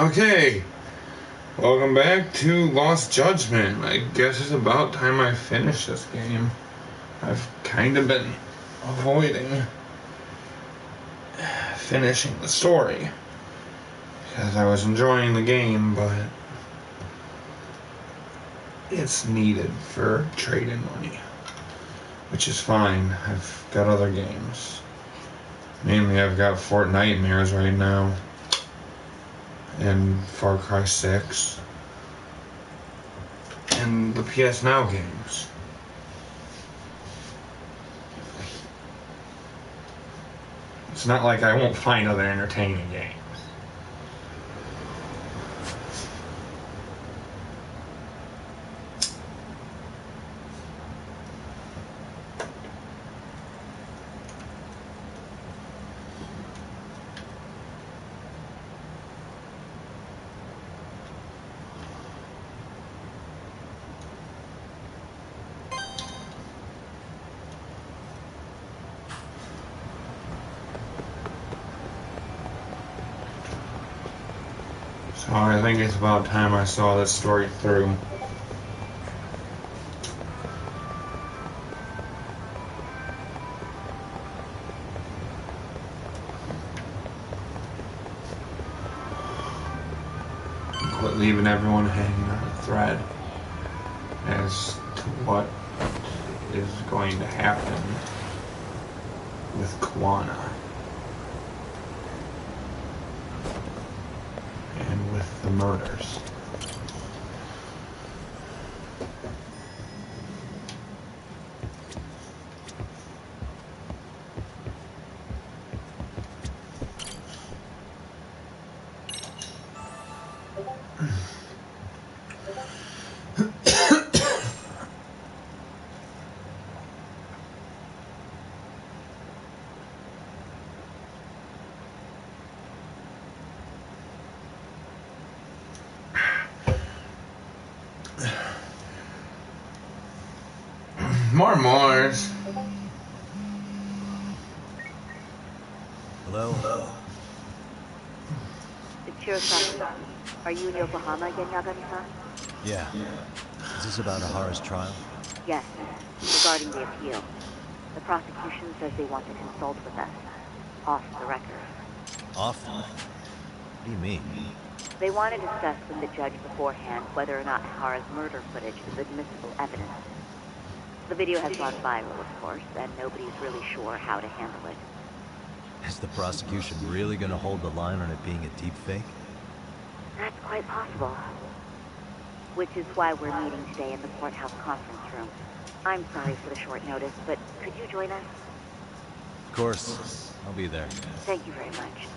Okay, welcome back to Lost Judgment. I guess it's about time I finish this game. I've kind of been avoiding finishing the story because I was enjoying the game, but it's needed for trade-in money, which is fine. I've got other games. Mainly I've got Fort Nightmares right now and Far Cry 6 and the PS Now games. It's not like I won't find other entertaining games. So I think it's about time I saw this story through. Quit leaving everyone hanging on a thread as to what is going to happen with Kuwana and with the murders. More Moors. Hello? It's Shirosaki. Are you in Yokohama again, Yagami-san? Yeah. Is this about Ahara's trial? Yes, regarding the appeal. The prosecution says they want to consult with us. Off the record. Off? What do you mean? They want to discuss with the judge beforehand whether or not Ahara's murder footage is admissible evidence. The video has gone viral, of course, and nobody's really sure how to handle it. Is the prosecution really gonna hold the line on it being a deep fake? That's quite possible. Which is why we're meeting today in the courthouse conference room. I'm sorry for the short notice, but could you join us? Of course. I'll be there. Thank you very much.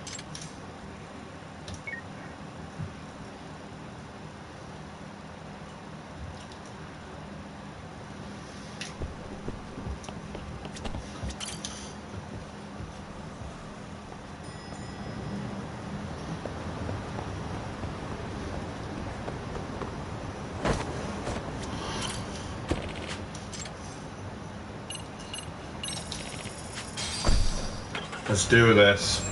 Let's do this.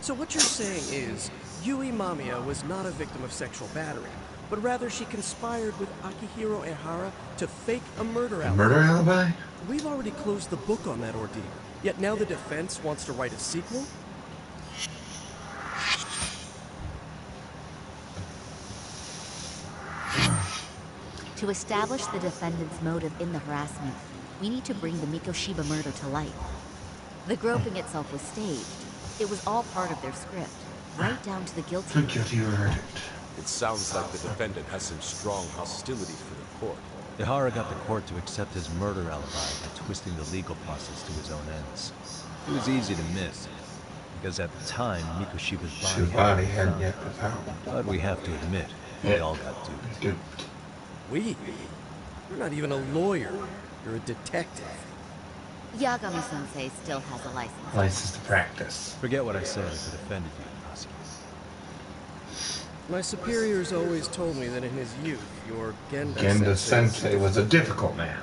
So what you're saying is, Yui Mamiya was not a victim of sexual battery, but rather she conspired with Akihiro Ehara to fake a murder alibi. Murder alibi? We've already closed the book on that ordeal, yet now the defense wants to write a sequel? To establish the defendant's motive in the harassment, we need to bring the Mikoshiba murder to light. The groping itself was staged. It was all part of their script, right down to the guilty verdict. It sounds like the defendant has some strong hostility for the court. Ehara got the court to accept his murder alibi by twisting the legal process to his own ends. It was easy to miss, because at the time, Mikoshiba's body hadn't yet been found. But we have to admit, we all got duped. We? You're not even a lawyer. You're a detective. Yagami-sensei still has a license. License to practice. Forget what I said if it offended you, prosecutor. My superiors always told me that in his youth, your Genda Sensei was a difficult man.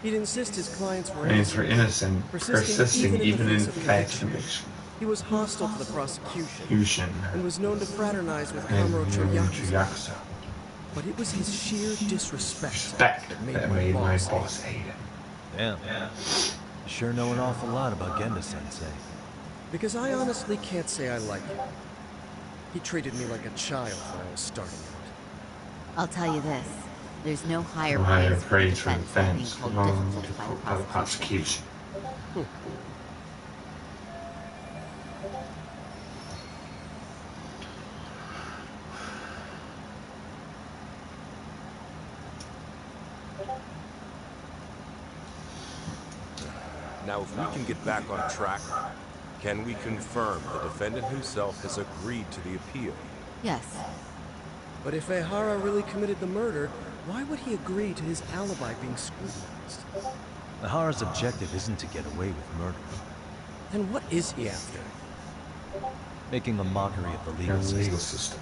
He'd insist his clients were Clients were innocent, innocent, persisting even in fact conviction. He was hostile to the prosecution Fusion. and was known to fraternize with And Kamurocho Yakuza. Yakuza. But it was his sheer disrespect Respect that made my boss boss hate him. Damn. You sure know an awful lot about Genda-sensei. Because I honestly can't say I like him. He treated me like a child when I was starting out. I'll tell you this. There's no higher Higher praise praise for than being defense called than difficult by the prosecution. Now, if we can get back on track, can we confirm the defendant himself has agreed to the appeal? Yes. But if Ehara really committed the murder, why would he agree to his alibi being scrutinized? Nahara's objective isn't to get away with murder. Then what is he after? Making a mockery of the In legal the system. legal system.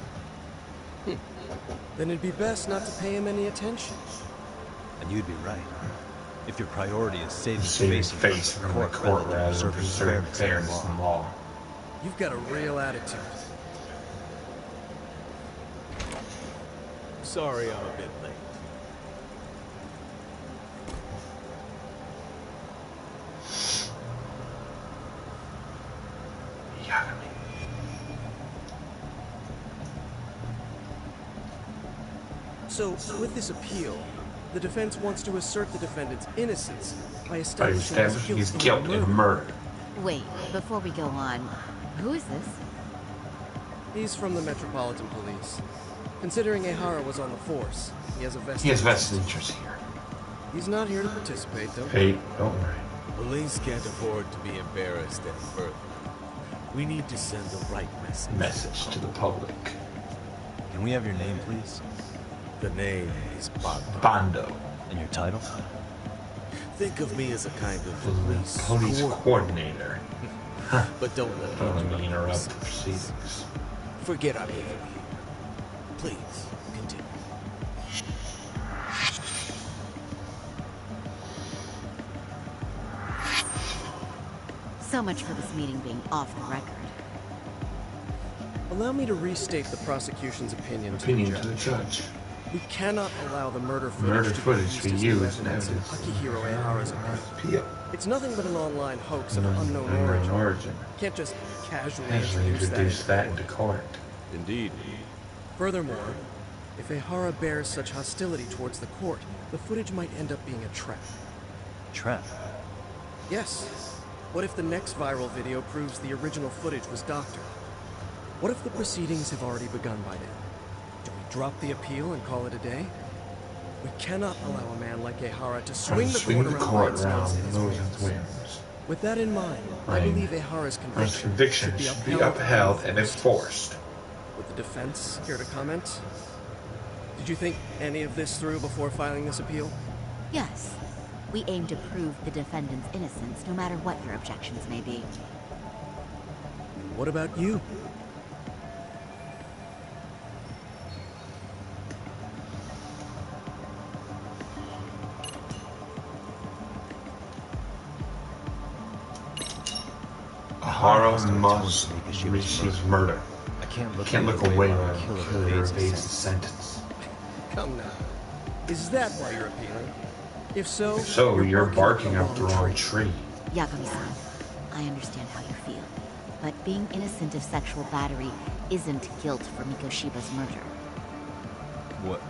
Then it'd be best not to pay him any attention. And you'd be right. If your priority is saving Save his face face in from front the of the court court rather than preserving preserving fairness fairness in in the law. law. You've got a real attitude. Sorry I'm a bit late. Yagami. So, with this appeal, the defense wants to assert the defendant's innocence by By establishing establishing his guilt in in murder. Wait, before we go on, who is this? He's from the Metropolitan Police. Considering Ehara was on the force, he has a vested He has interest. vested interest here. He's not here to participate, though. Hey, don't worry. Police can't afford to be embarrassed any further. We need to send the right message. Message to the public. Can we have your name, please? The name is Bondo. Bondo. And your title? Think of me as a kind of Police police coordinator. but don't let Don't me let me interrupt interrupt the proceedings. Forget I'm even here. Please, continue. So much for this meeting being off the record. Allow me to restate the prosecution's opinion to Opinion the to the judge. judge. We cannot allow the murder Murder footage footage to be be used used in as evidence of evidence. Akihiro Ehara's appeal. Appeal. It's nothing but an online hoax of Unknown unknown origin. origin. Can't just casually Casually introduce that introduce into that court. into court. Indeed. Furthermore, if Ehara bears such hostility towards the court, the footage might end up being a trap. Trap. Yes. What if the next viral video proves the original footage was doctored? What if the proceedings have already begun by then? Do we drop the appeal and call it a day? We cannot allow a man like Ehara to swing the court around by its nose and its whims. With that in mind, I Right. believe Ehara's His conviction should be upheld and enforced. Would the defense care to comment? Did you think any of this through before filing this appeal? Yes. We aim to prove the defendant's innocence, no matter what your objections may be. What about you? Ehara must receive murder. I can't Can't look away while while the the killer killer evades his evades the sentence. sentence. Come now. Is that why you're appealing? If so, So you're barking up the wrong tree. Yagami-san, I understand how you feel. But being innocent of sexual battery isn't guilt for Mikoshiba's murder. What?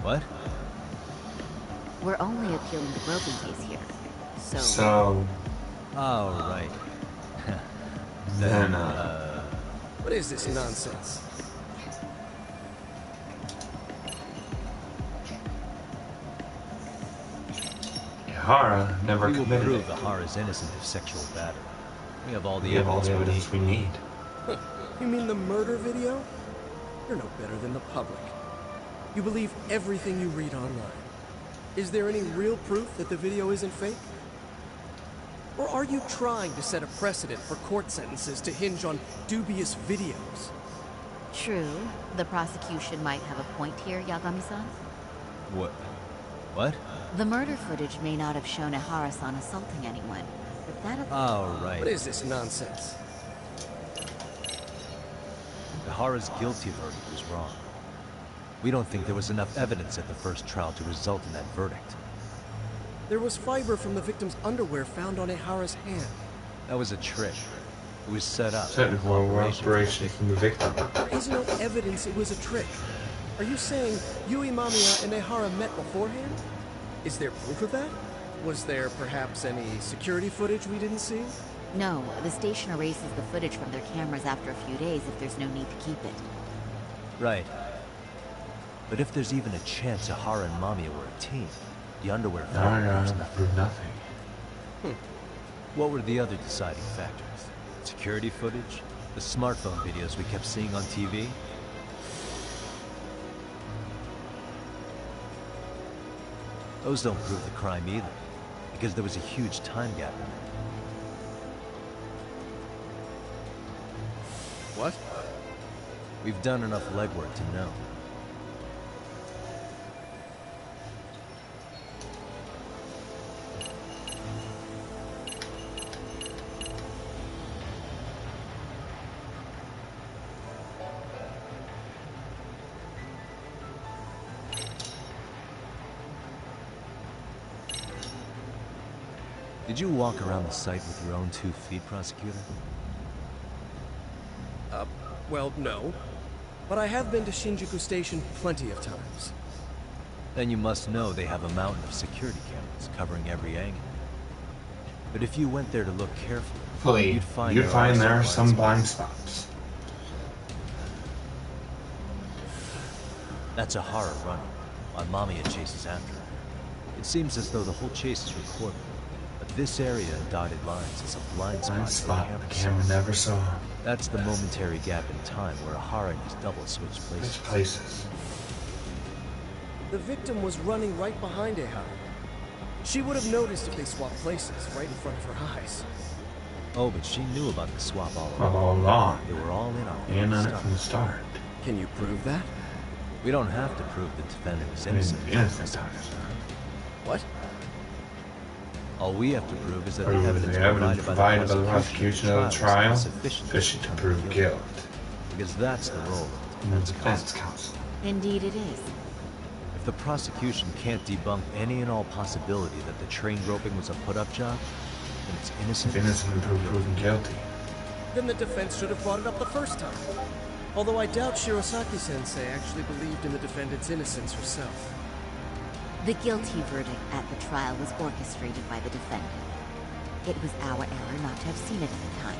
What? We're only appealing the groping case here. So Oh, right. then, what is this nonsense? Ehara never We will committed prove it. Nahara's innocent of sexual battery. We have all the We have all evidence the we need. evidence we need. You mean the murder video? You're no better than the public. You believe everything you read online. Is there any real proof that the video isn't fake? Or are you trying to set a precedent for court sentences to hinge on dubious videos? True, the prosecution might have a point here, Yagami-san. What? What? The murder footage may not have shown Ihara-san assaulting anyone, but that... Oh, right. What is this nonsense? Ihara's guilty verdict was wrong. We don't think there was enough evidence at the first trial to result in that verdict. There was fiber from the victim's underwear found on Ihara's hand. That was a trick. It was set up. Technical operation from the victim. There is no evidence it was a trick. Are you saying Yui Mamiya and Ihara met beforehand? Is there proof of that? Was there perhaps any security footage we didn't see? No, the station erases the footage from their cameras after a few days if there's no need to keep it. Right. But if there's even a chance Ihara and Mamiya were a team, the underwear No, prove nothing. What were the other deciding factors? Security footage? The smartphone videos we kept seeing on TV? Those don't prove the crime either, because there was a huge time gap in it. What? We've done enough legwork to know. Did you walk around the site with your own 2 feet, prosecutor? Well, no. But I have been to Shinjuku Station plenty of times. Then you must know they have a mountain of security cameras covering every angle. But if you went there to look carefully, you'd find there are some blind spots. That's Ihara running, while Mamiya chases after her. It seems as though the whole chase is recorded, but this area in dotted lines is a blind spot The camera never saw. That's the momentary gap in time where Ihara and his double switch places. The victim was running right behind Ihara. She would have noticed if they swapped places, right in front of her eyes. Oh, but she knew about the swap all All along. along. They were all in on it from the start. Can you prove that? We don't have to prove the defendant is innocent. What? All we have to prove is that the Prove evidence the evidence provided by the prosecution prosecution of the trial is sufficient to prove guilt. Because that's the role of the defense counsel. Indeed it is. If the prosecution can't debunk any and all possibility that the train groping was a put-up job, then it's innocent. If innocent until proven guilty. Then the defense should have brought it up the first time. Although I doubt Shirosaki-sensei actually believed in the defendant's innocence herself. The guilty verdict at the trial was orchestrated by the defendant. It was our error not to have seen it at the time.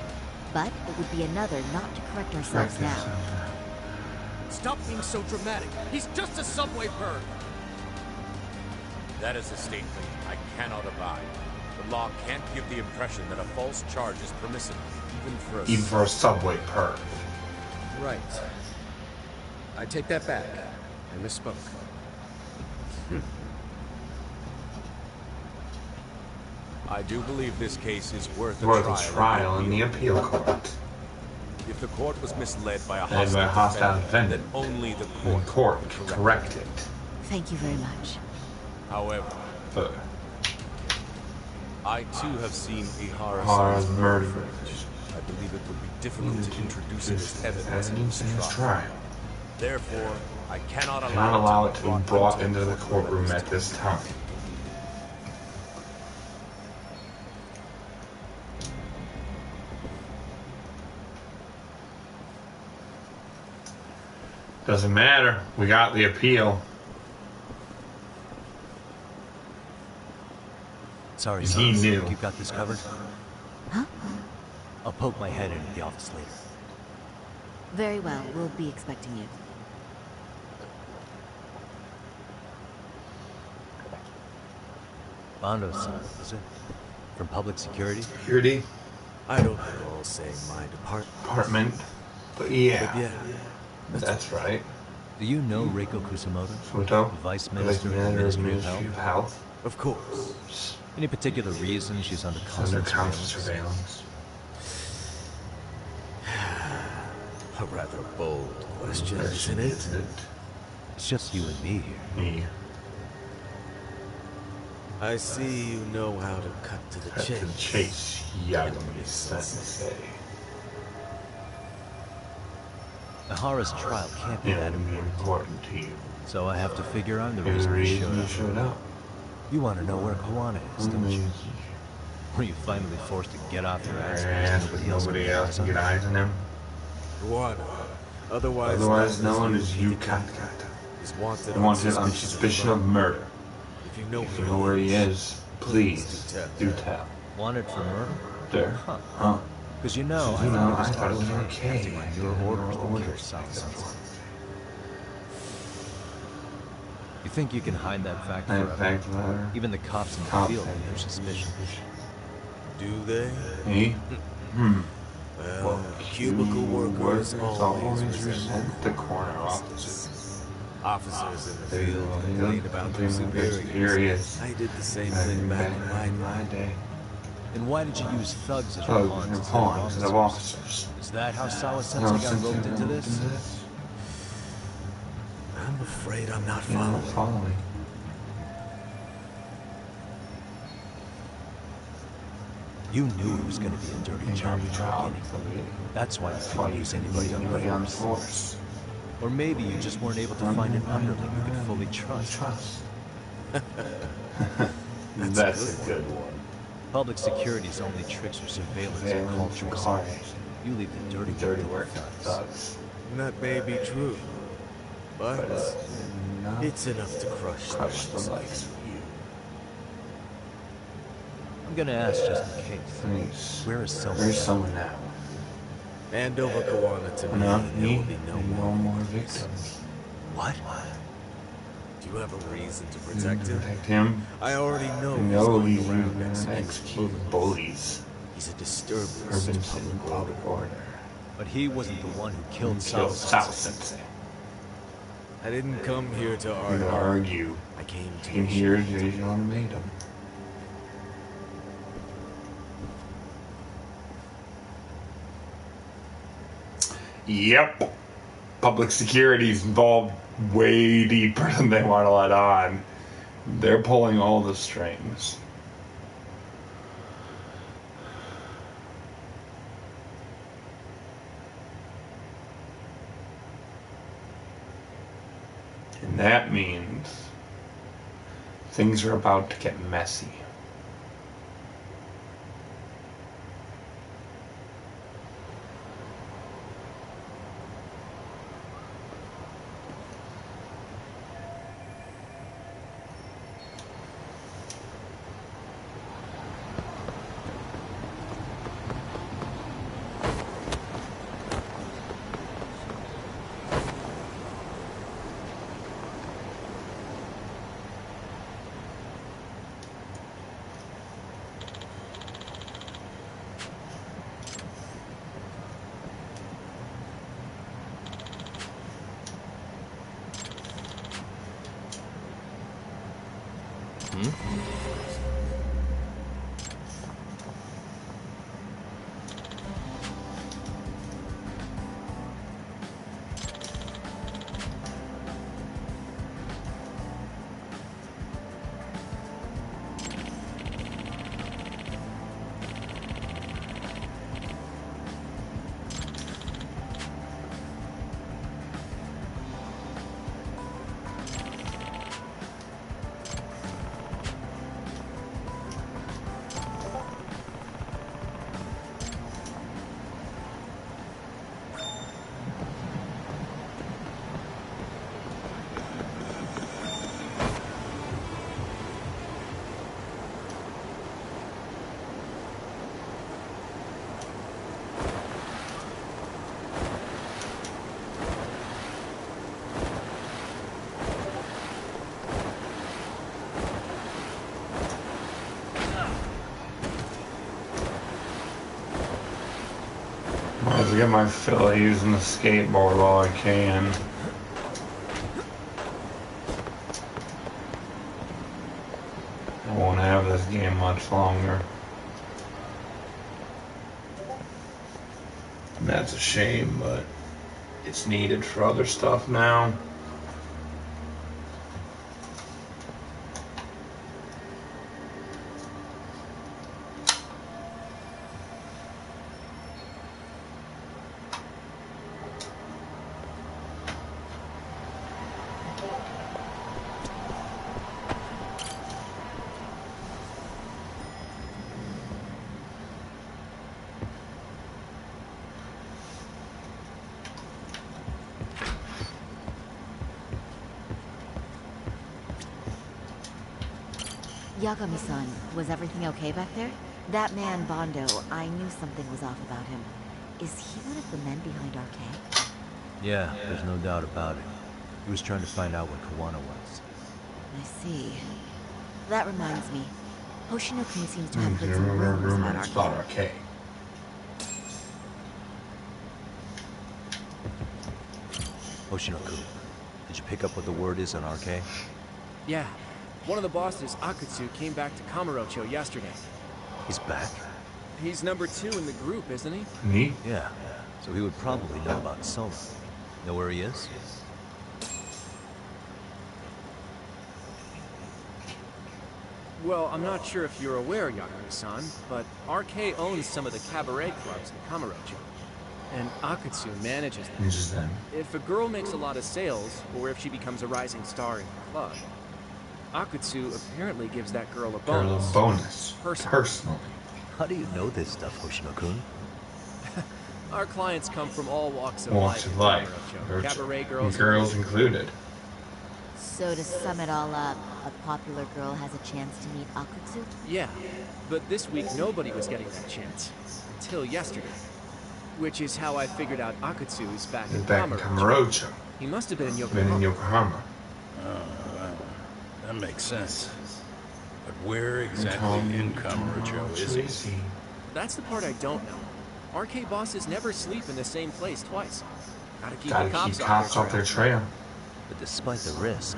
But it would be another not to correct ourselves now. Stop being so dramatic. He's just a subway bird. That is a statement I cannot abide. The law can't give the impression that a false charge is permissible, even for a subway perv. Right. I take that back. I misspoke. I do believe this case is worth a trial in the appeal court. If the court was misled by a hostile defendant, then only the court can correct it. Thank you very much. However, I too have seen Ihara's murder. I believe it would be difficult to introduce it as evidence in this trial. Therefore, I cannot allow it to be brought into the courtroom at this time. Doesn't matter. We got the appeal. Sorry, he knew. You got this covered? Huh? I'll poke my head in at the office later. Very well. We'll be expecting you. Bando-san, is it? From public security? Security? I don't recall saying my department. But yeah. That's right. Do you know Reiko Kusamoto? Futo? Vice Minister of the Ministry of Health? Health? Of course. Any particular reason she's under constant surveillance? A rather bold question, isn't it? It's just you and me here. Me. I see you know how to cut to the chase. To the chase, Sensei. Ahara's trial can't be that important to you. So I have to figure I'm the Maybe reason you you showed up. You want to know where Kawana is, don't you? Were you finally forced to get off your ass because nobody else can get eyes on him? Kawana, otherwise known as Yukatkata, is wanted on suspicion of murder. If you know where he is, please do tell. Wanted for murder? There. Huh. Because I thought it was okay. Your orders to kill South. You think you can hide that fact forever? Even the cops in the field have their suspicions. Do they? Me? Well, cubicle workers always resent the corner offices. Officers in the field complain about their superiors. I did the same thing back in my day. Then why did you use thugs as your pawns instead of officers? Is that how Sawa Sensei got roped into this? I'm afraid I'm not following. You knew it was going to be a dirty job from the beginning. That's why you couldn't use anybody on the force. Or maybe you just weren't able to find an underling you could fully trust. That's a good one. Public security's only tricks or surveillance and culture. You leave the dirty work to thugs. That may be true, but it's enough to crush the likes of you. I'm gonna ask just in case. Thanks. Where's someone now? Hand over Kawana to me. There will be no more victims. What? Do you have a reason to protect him? I already know he's around execute bullies. He's a disturbance to public order. But he wasn't the one who killed South Sensei. I didn't come here to argue. I came here to use your ultimatum. Yep. Public security's involved way deeper than they want to let on. They're pulling all the strings. And that means things are about to get messy. I get my fill of using the skateboard while I can. I won't have this game much longer. And that's a shame, but it's needed for other stuff now. Yagami-san, was everything okay back there? That man, Bondo, I knew something was off about him. Is he one of the men behind RK? Yeah, there's no doubt about it. He was trying to find out what Kawana was. I see. That reminds me. Hoshino-kun seems to have heard some rumors about RK. RK. Hoshino-kun, did you pick up what the word is on RK? Yeah. One of the bosses, Akutsu, came back to Kamurocho yesterday. He's back? He's number 2 in the group, isn't he? Me? Yeah, so he would probably know about Soma. Know where he is? Well, I'm not sure if you're aware, Yagami-san, but RK owns some of the cabaret clubs in Kamurocho. And Akutsu manages them. Manages them. If a girl makes a lot of sales, or if she becomes a rising star in the club, Akutsu apparently gives that girl a bonus. Personally. How do you know this stuff, Hoshino-kun? Our clients come from all walks of Walks of life. life. Cabaret girls. Girls included. So to sum it all up, a popular girl has a chance to meet Akutsu? Yeah, but this week nobody was getting that chance. Until yesterday. Which is how I figured out Akutsu is back in Kamurocho. He must have been in Yokohama. Oh, well, that makes sense. But where exactly in Kamurocho is he? That's the part I don't know. RK bosses never sleep in the same place twice. Gotta keep the cops off their trail. But despite the risk,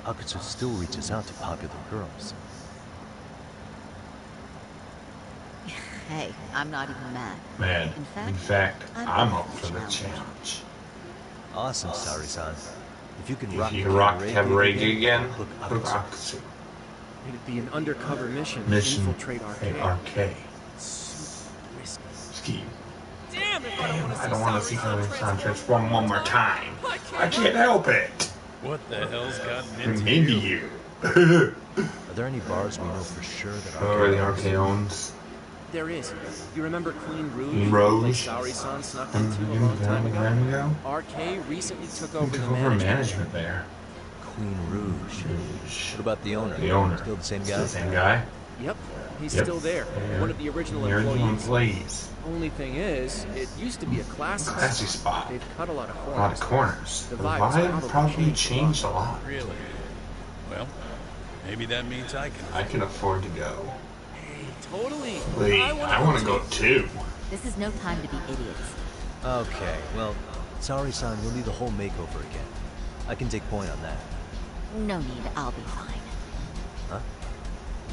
Akutsu still reaches out to popular girls. Hey, I'm not even mad. Man, in fact, I'm up for the challenge. Awesome, Saori-san. If you can rock the cabaret gig again, look Akutsu. It'd be an undercover mission to infiltrate RK. Super risky. Damn, I don't want to see Saori-san transform one more time. I can't help it. What the hell's gotten into you? Are there any bars we know for sure that RK owns? There is. You remember Queen Rouge? Rouge? Saori-san snuck into a long time ago? RK recently took over the management there. Queen Rouge. What about the owner? The owner. Still the same guy? Still the same guy? Yep. He's still there. One of the original employees. Only thing is, it used to be a classy spot. They've cut a lot of corners. A lot of corners. The vibe probably changed a lot. Really? Well, maybe that means I can afford to go. Hey, totally. Wait, I want to go too. This is no time to be idiots. Okay, well, Saori-san, you'll need a whole makeover again. I can take point on that. No need, I'll be fine. Huh?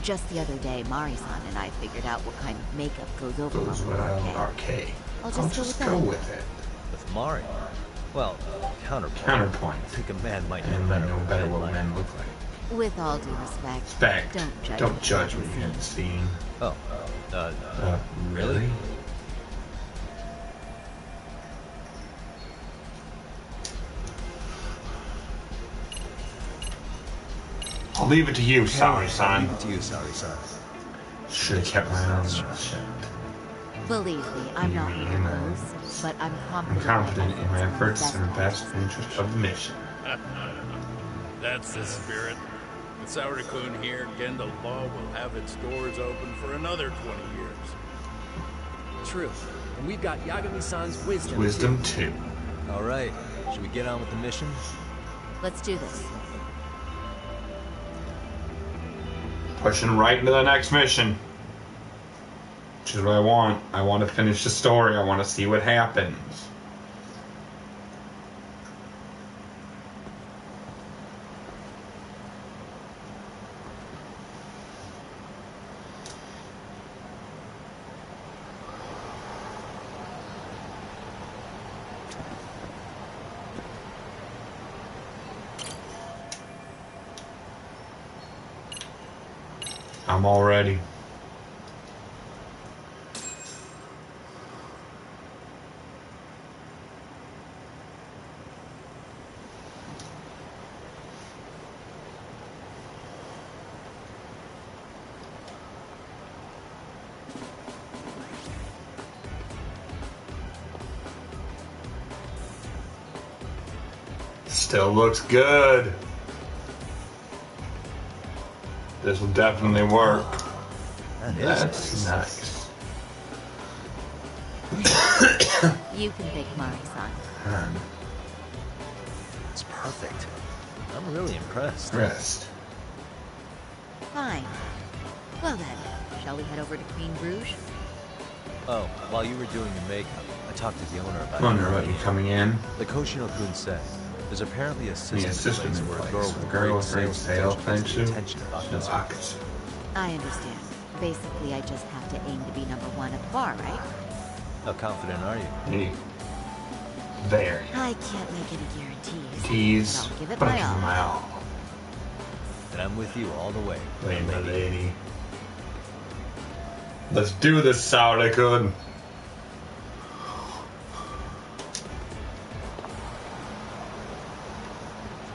Just the other day, Mari-san and I figured out what kind of makeup goes over RK. I'll just go with it. With Mari? Well, counterpoint. I think a man might know better what men look like. With all due respect, don't judge what you haven't seen. Oh, really? I'll leave it to you, Saori-san. Leave it to you, Saori-san. Should have kept my own shit. Believe me, I'm not even close, but I'm confident in my efforts and the best interest of the mission. That's the spirit. With Saori-kun here, Genda Law will have its doors open for another 20 years. True. And we've got Yagami-san's wisdom. Wisdom too. All right. Should we get on with the mission? Let's do this. Pushing right into the next mission. Which is what I want. I want to finish the story. I want to see what happens. I'm all ready. Still looks good. This will definitely work. That's nice. You can thank Mari-san. It's perfect. I'm really impressed. Fine. Well then, shall we head over to Queen Bruges? Oh, while you were doing your makeup, I talked to the owner about You coming in. Like Hoshino-kun said, there's apparently a The system system in place in where place. a A girl girl with with great great sales sales potential gets the potential. attention of No, Akatsu. I understand. Basically, I just have to aim to be number one at the bar, right? How confident are you? There. I can't make any guarantees, Tease. but I'll give it But my I'll give it my all. all. And I'm with you all the way. My lady. Let's do this, Saura-kun.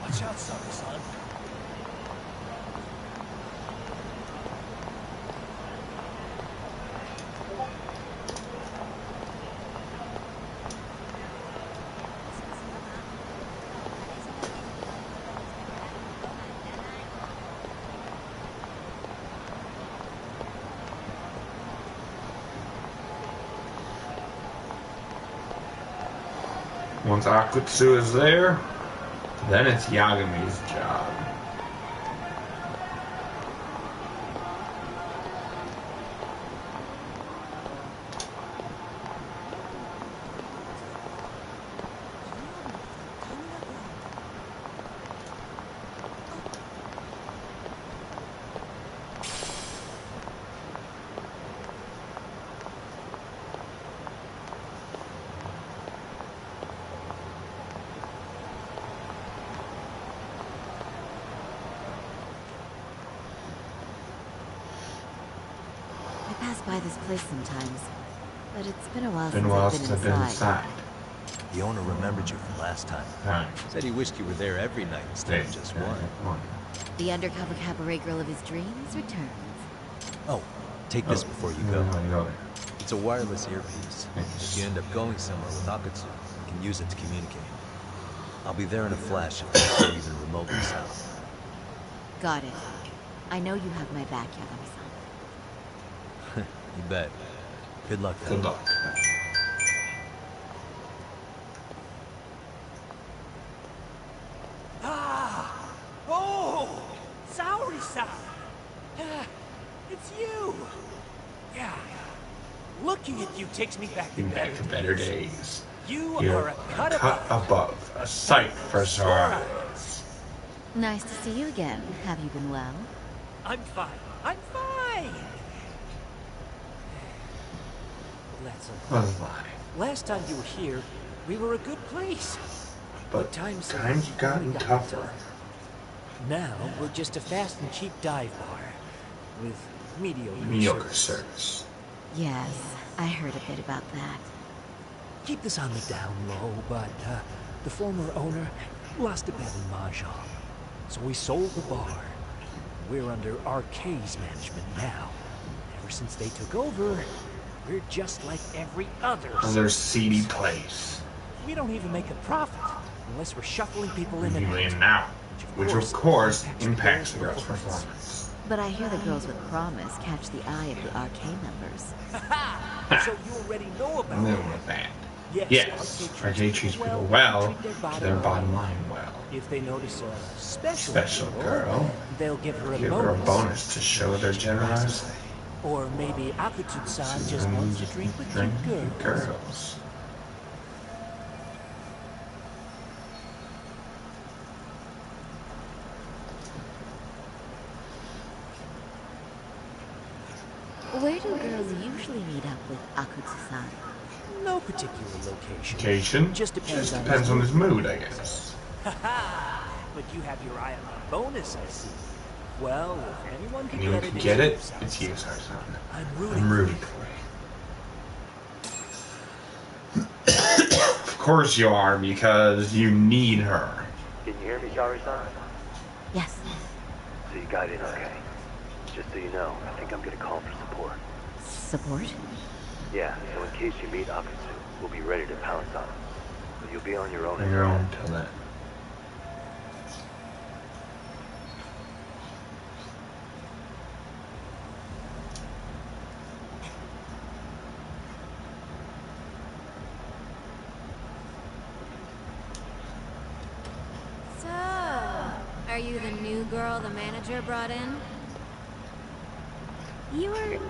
Watch out, Saura-san. Once Akutsu is there, then it's Yagami's job. I pass by this place sometimes, but it's been a while Since I've been inside. The owner remembered you from last time. Said he wished you were there every night instead of just one. The undercover cabaret girl of his dreams returns. Oh, take this before you go. It's a wireless earpiece. If you end up going somewhere with Akatsu, you can use it to communicate. I'll be there in a flash if things go even remotely south. Got it. I know you have my back, Yagami-san. You bet. Good luck. Good luck. Oh! Saori-san! It's you! Yeah. Looking at you takes me back to better days. You You're are a cut above. A sight for sore eyes. Nice to see you again. Have you been well? I'm fine. I'm fine! Let's Last time you were here, we were a good place. But times have gotten tougher. Now, we're just a fast and cheap dive bar. With mediocre service. Yes, I heard a bit about that. Keep this on the down low, but the former owner lost a bet in Mahjong. So we sold the bar. We're under Arcade's management now. Ever since they took over, we're just like every other seedy place. We don't even make a profit unless we're shuffling people in and out. Which of course impacts the girl's performance. But I hear the girls with promise catch the eye of the Arcade members. So you already know about that. Yes, Yes, Arcade treats people well, to their bottom line well. If they notice a Special girl, they'll give her a give bonus. her a bonus to show their generosity. Or maybe Akutsu-san just wants to drink with cute girls. Where do girls usually meet up with Akutsu-san? No particular location. Just depends on his mood, I guess. But you have your eye on the bonus, I see. Well, if anyone can get it, it's you, Sarson. I'm rooting for you. Of course you are, because you need her. Can you hear me, Saori-san? Yes. So you got in okay. Just so you know, I think I'm gonna call for support. Support? Yeah, so in case you meet Akatsu, we'll be ready to pounce on him. But you'll be on your own until then. Are you the new girl the manager brought in? You're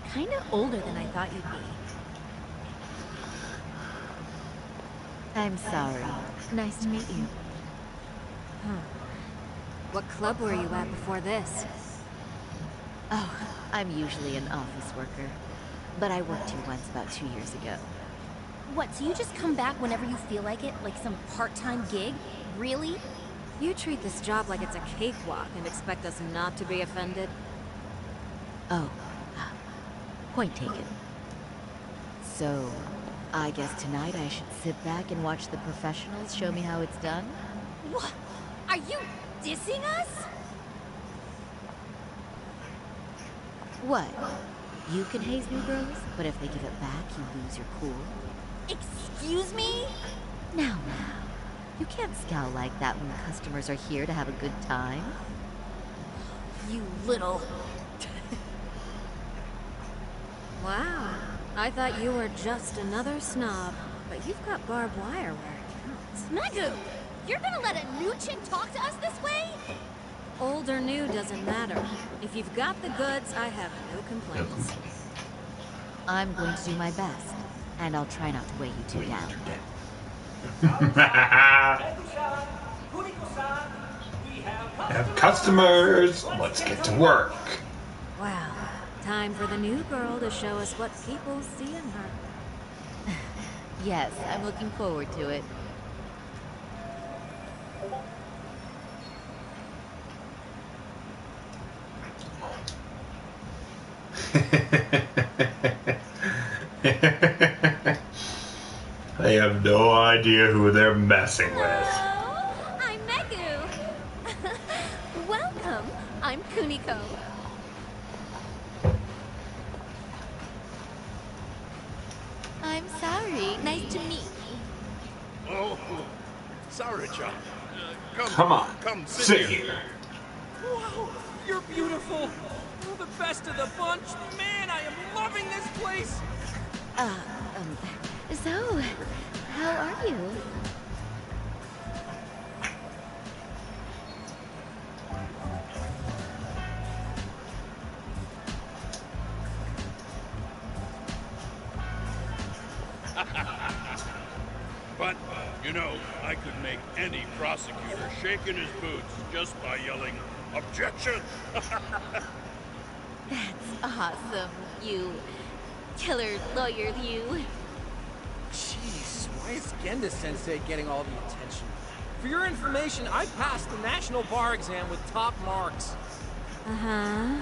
kind of older than I thought you'd be. I'm sorry. Nice to meet you. Huh. What club were you at before this? Oh, I'm usually an office worker. But I worked here once about 2 years ago. What, so you just come back whenever you feel like it? Like some part-time gig? Really? You treat this job like it's a cakewalk and expect us not to be offended? Oh, point taken. So, I guess tonight I should sit back and watch the professionals show me how it's done? What? Are you dissing us? What? You can haze new girls, but if they give it back, you lose your cool? Excuse me? Now. You can't scowl like that when customers are here to have a good time. You little... Wow. I thought you were just another snob, but you've got barbed wire where it counts. Magoo! You're gonna let a new chick talk to us this way? Old or new doesn't matter. If you've got the goods, I have no complaints. I'm going to do my best, and I'll try not to weigh you two down. Have customers. Let's get to work. Wow. Time for the new girl to show us what people see in her. Yes, I'm looking forward to it. They have no idea who they're messing with. Hello, I'm Magoo. Welcome, I'm Kuniko. I'm sorry. Nice to meet you. Oh, Sarah-chan. Come on, Come sit here. Wow, you're beautiful. You're the best of the bunch. Man, I am loving this place. So, how are you? But, you know, I could make any prosecutor shake in his boots just by yelling, "Objection!" That's awesome, you killer lawyer, you. Jeez, why is Genda-sensei getting all the attention? For your information, I passed the national bar exam with top marks. Uh-huh.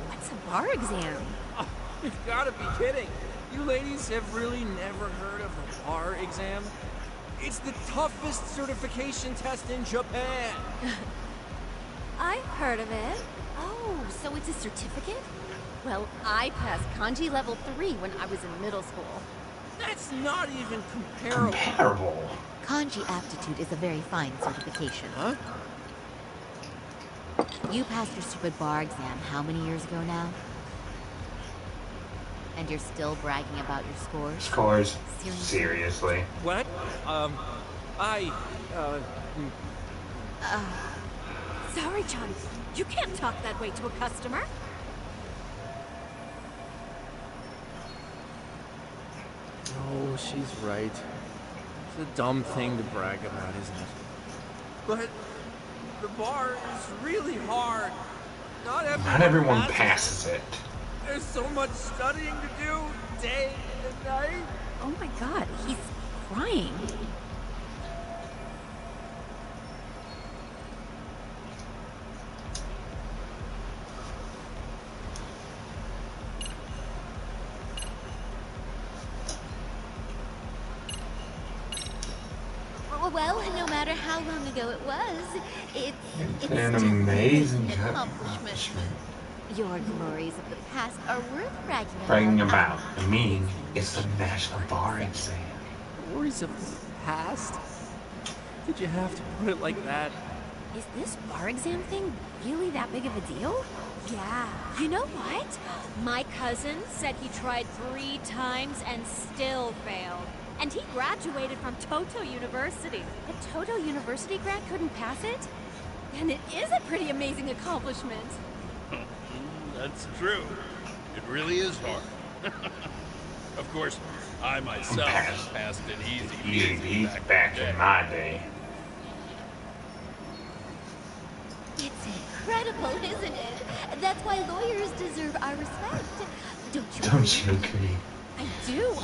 What's a bar exam? Oh, you've got to be kidding. You ladies have really never heard of the bar exam? It's the toughest certification test in Japan. I've heard of it. Oh, so it's a certificate? Well, I passed kanji level 3 when I was in middle school. That's not even comparable. Kanji aptitude is a very fine certification. Huh? You passed your stupid bar exam how many years ago now? And you're still bragging about your scores? Scores? Seriously? What? Sorry, John. You can't talk that way to a customer. Oh, she's right. It's a dumb thing to brag about, isn't it? But the bar is really hard. Not everyone passes it. There's so much studying to do, day and night. Oh my god, he's crying. Well, no matter how long ago it was, it's an amazing accomplishment. Your glories of the past are worth bragging about. I mean, it's the national bar exam. Glories of the past? Did you have to put it like that? Is this bar exam thing really that big of a deal? Yeah. You know what? My cousin said he tried 3 times and still failed. And he graduated from Toto University. A Toto University grad couldn't pass it? And it is a pretty amazing accomplishment. That's true. It really is hard. Of course, I myself passed it easy back in my day. It's incredible, isn't it? That's why lawyers deserve our respect. Don't you Don't agree? you agree?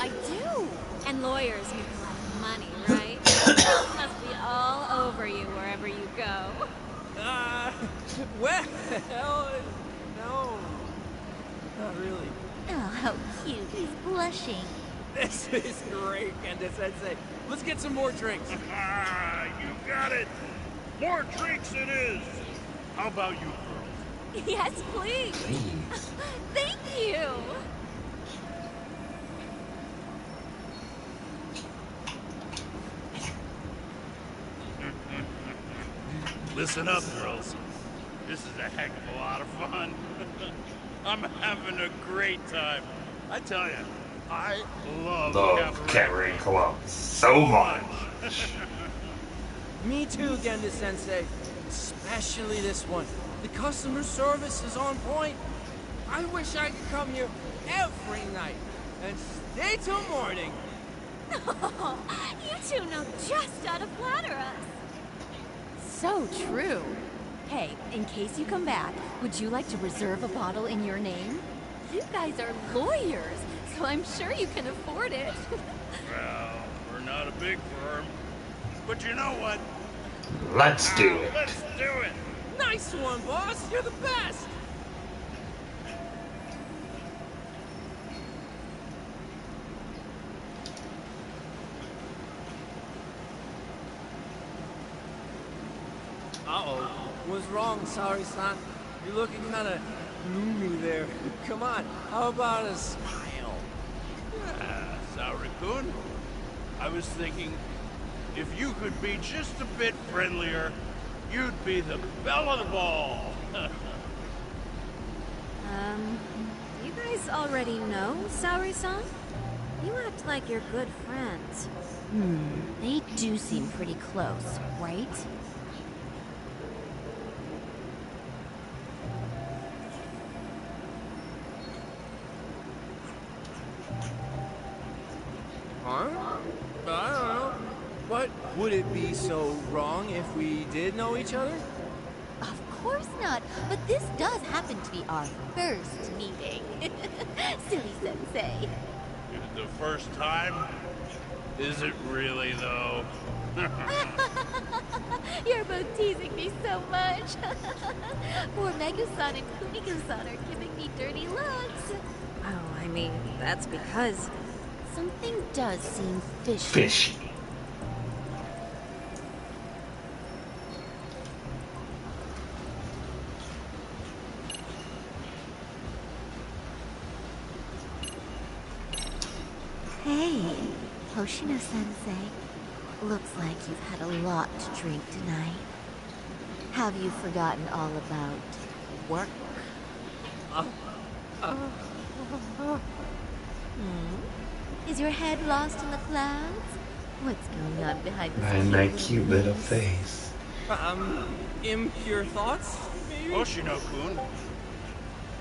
I do. And lawyers make a lot of money, right? Must be all over you wherever you go. Well, no. Not really. Oh, how cute. He's blushing. This is great, Kenda-sensei. Let's get some more drinks. You got it. More drinks it is. How about you girls? Yes, please. Thank you. Listen up, girls. This is a heck of a lot of fun. I'm having a great time. I tell you, I love Cabaret Club so much. Me too, Genda-sensei. Especially this one. The customer service is on point. I wish I could come here every night and stay till morning. You two know just how to flatter us. So true. Hey, in case you come back, would you like to reserve a bottle in your name? You guys are lawyers, so I'm sure you can afford it. Well, we're not a big firm. But you know what? Let's do it. Let's do it. Nice one, boss. You're the best. Uh-oh. What's wrong, Sorry-san? You're looking kind of gloomy there. Come on, how about a smile? Saori-kun, I was thinking, if you could be just a bit friendlier, you'd be the belle of the ball. You guys already know Saori-san? You act like you're good friends. They do seem pretty close, right? Huh? I don't know. But would it be so wrong if we did know each other? Of course not, but this does happen to be our first meeting. Silly sensei. The first time? Is it really, though? You're both teasing me so much. Poor Megu-san and Kumiko-san are giving me dirty looks. Oh, I mean, that's because... Something does seem fishy. Fishy. Hey, Hoshino-sensei. Looks like you've had a lot to drink tonight. Have you forgotten all about work? Is your head lost in the clouds? What's going on behind the And that cute little face. Impure thoughts, maybe? Hoshino-kun,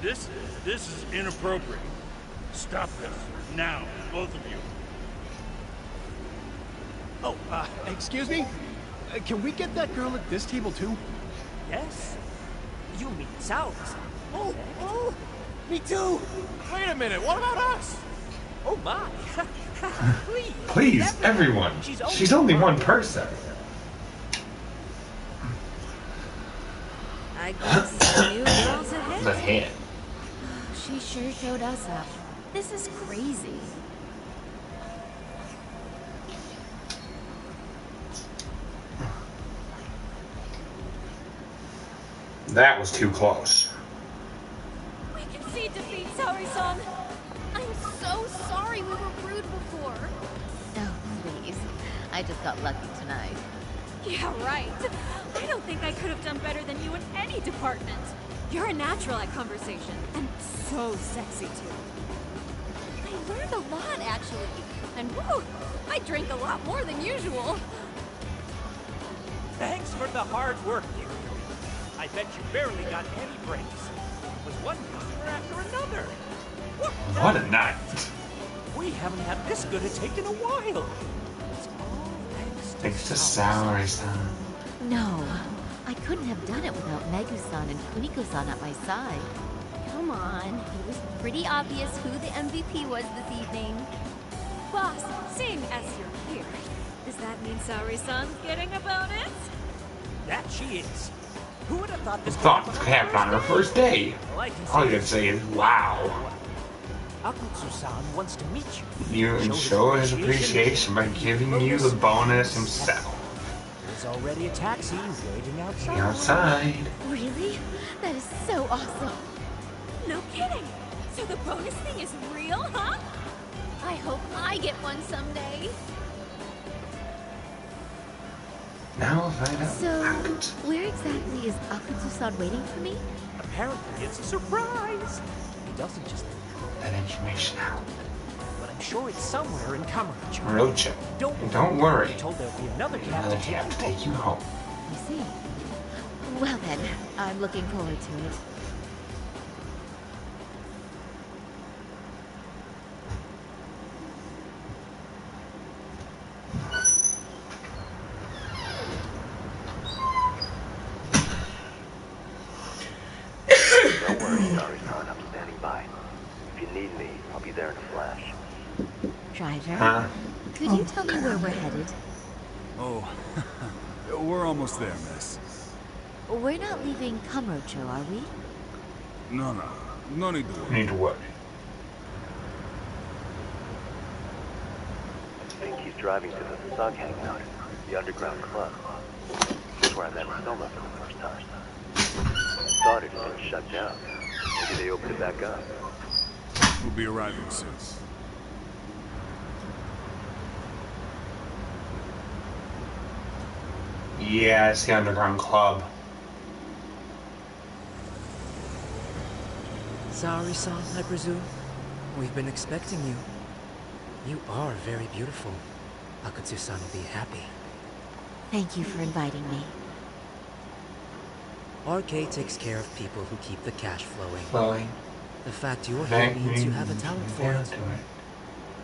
this is inappropriate. Stop this, now, both of you. Oh, excuse me? Can we get that girl at this table too? Yes? You mean Saori. Oh, me too! Wait a minute, what about us? Oh my! Please! Please, everyone! She's only one person. I guess new girls ahead. The head. She sure showed us up. This is crazy. That was too close. We can see defeat, Saori-san. I'm so sorry we were rude before. Oh, please. I just got lucky tonight. Yeah, right. I don't think I could have done better than you in any department. You're a natural at conversation, and so sexy too. I learned a lot, actually. And woo, I drank a lot more than usual. Thanks for the hard work, you. I bet you barely got any breaks. It was one customer after another. What a night. We haven't had this good a take in a while. It's all Thanks to salary, son. No, I couldn't have done it without Megu-san and Kuniko-san at my side. Come on, it was pretty obvious who the MVP was this evening. Boss, seeing as you're here, does that mean Saori-san's getting a bonus? That she is. Who would have thought this Thought could happen on her first day. All you can say is, wow. Akutsu-san wants to meet you. You can show his appreciation by giving you the bonus himself. There's already a taxi waiting outside. Outside. Really? That is so awesome. No kidding. So the bonus thing is real, huh? I hope I get one someday. Now we'll find out. So, where exactly is Akutsu-san waiting for me? Apparently it's a surprise. He doesn't just That information out. but I'm sure it's somewhere in Kamurocho. Rocho. Don't worry. Told there'll be another Another cab to take you home. I see. Well then, I'm looking forward to it. Don't worry, Saori-san. I'm standing by. If you need me, I'll be there in a flash. Driver, Huh? could you tell me where we're headed? Oh, we're almost there, miss. We're not leaving Kamurocho, are we? No need to worry. Need to worry. I think he's driving to the Thug Hangout, the underground club. That's where I met Soma for the first time. I thought it had been shut down. Maybe they opened it back up. We'll be arriving soon. Yeah, it's the underground club. Saori-san, I presume? We've been expecting you. You are very beautiful. Akutsu-san will be happy. Thank you for inviting me. RK takes care of people who keep the cash flowing. Flowing. The fact you're here means you have a talent for it.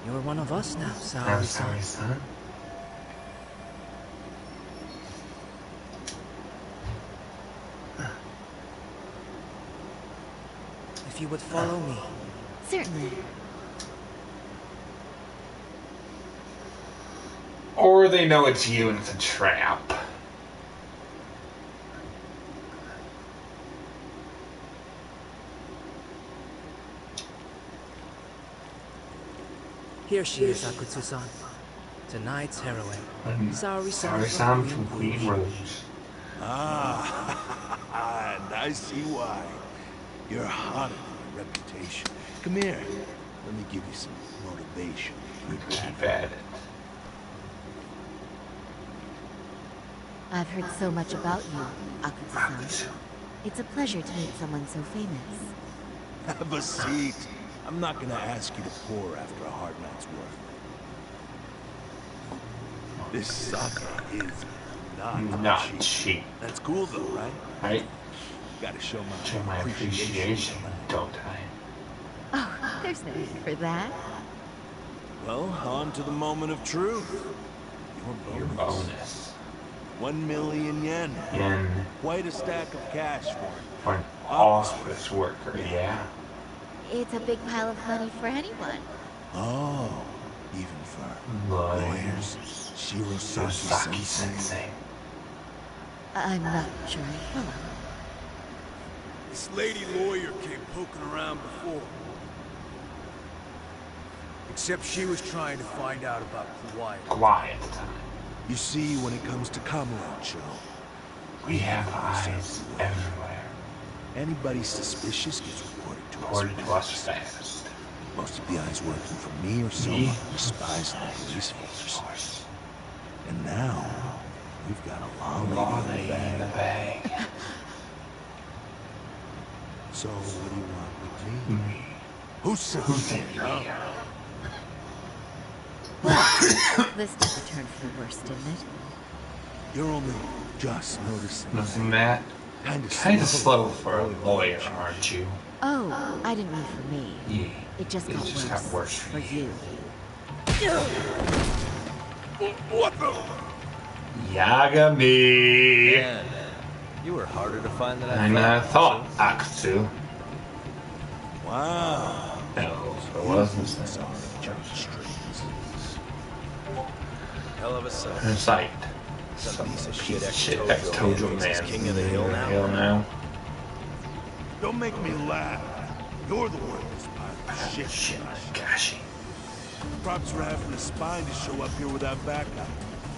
You're one of us now, Saori-san. Saori-san. If you would follow me. Certainly. Or they know it's you and it's a trap. Here she is, Akutsu-san. Tonight's heroine. Saori-san from Queen Rouge. Ah, and I see why. You're haunted by reputation. Come here. Let me give you some motivation. Keep at it. I've heard so much about you, Akutsu-san. It's a pleasure to meet someone so famous. Have a seat. I'm not gonna ask you to pour after a hard night's work. This sake is not cheap. That's cool though, right? Right? Gotta show my appreciation, don't I? Oh, there's no need for that. Well, on to the moment of truth. Your bonus. 1 million yen. Quite a stack of cash for an office worker, yeah. It's a big pile of money for anyone. Oh, even for lawyers. Shirosaki Sensei. I'm not sure I follow. This lady lawyer came poking around before. Except she was trying to find out about Quiet. Quiet. You see, when it comes to Kamurocho, we have eyes everywhere. Anybody suspicious gets reported to us fast. Most of the eyes working for me or Soma are spies in the police force. And now, we've got a long lady in the bag. So, what do you want with me? Who sent you here? Well, this took a turn for the worse, didn't it? You're only just noticing. Nothing that. Kinda slow for a lawyer, aren't you? Oh, I didn't mean for me. Yeah. It just got worse for you. What the? Yagami! Man, you were harder to find than I thought, Akatsu. Wow. No, it wasn't. Hell of a sight. In sight. Some piece of shit ex-Tojo man. King of the hill now. Don't make me laugh. You're the one who's piling of shit. Gosh. Props for having the spine to show up here without backup.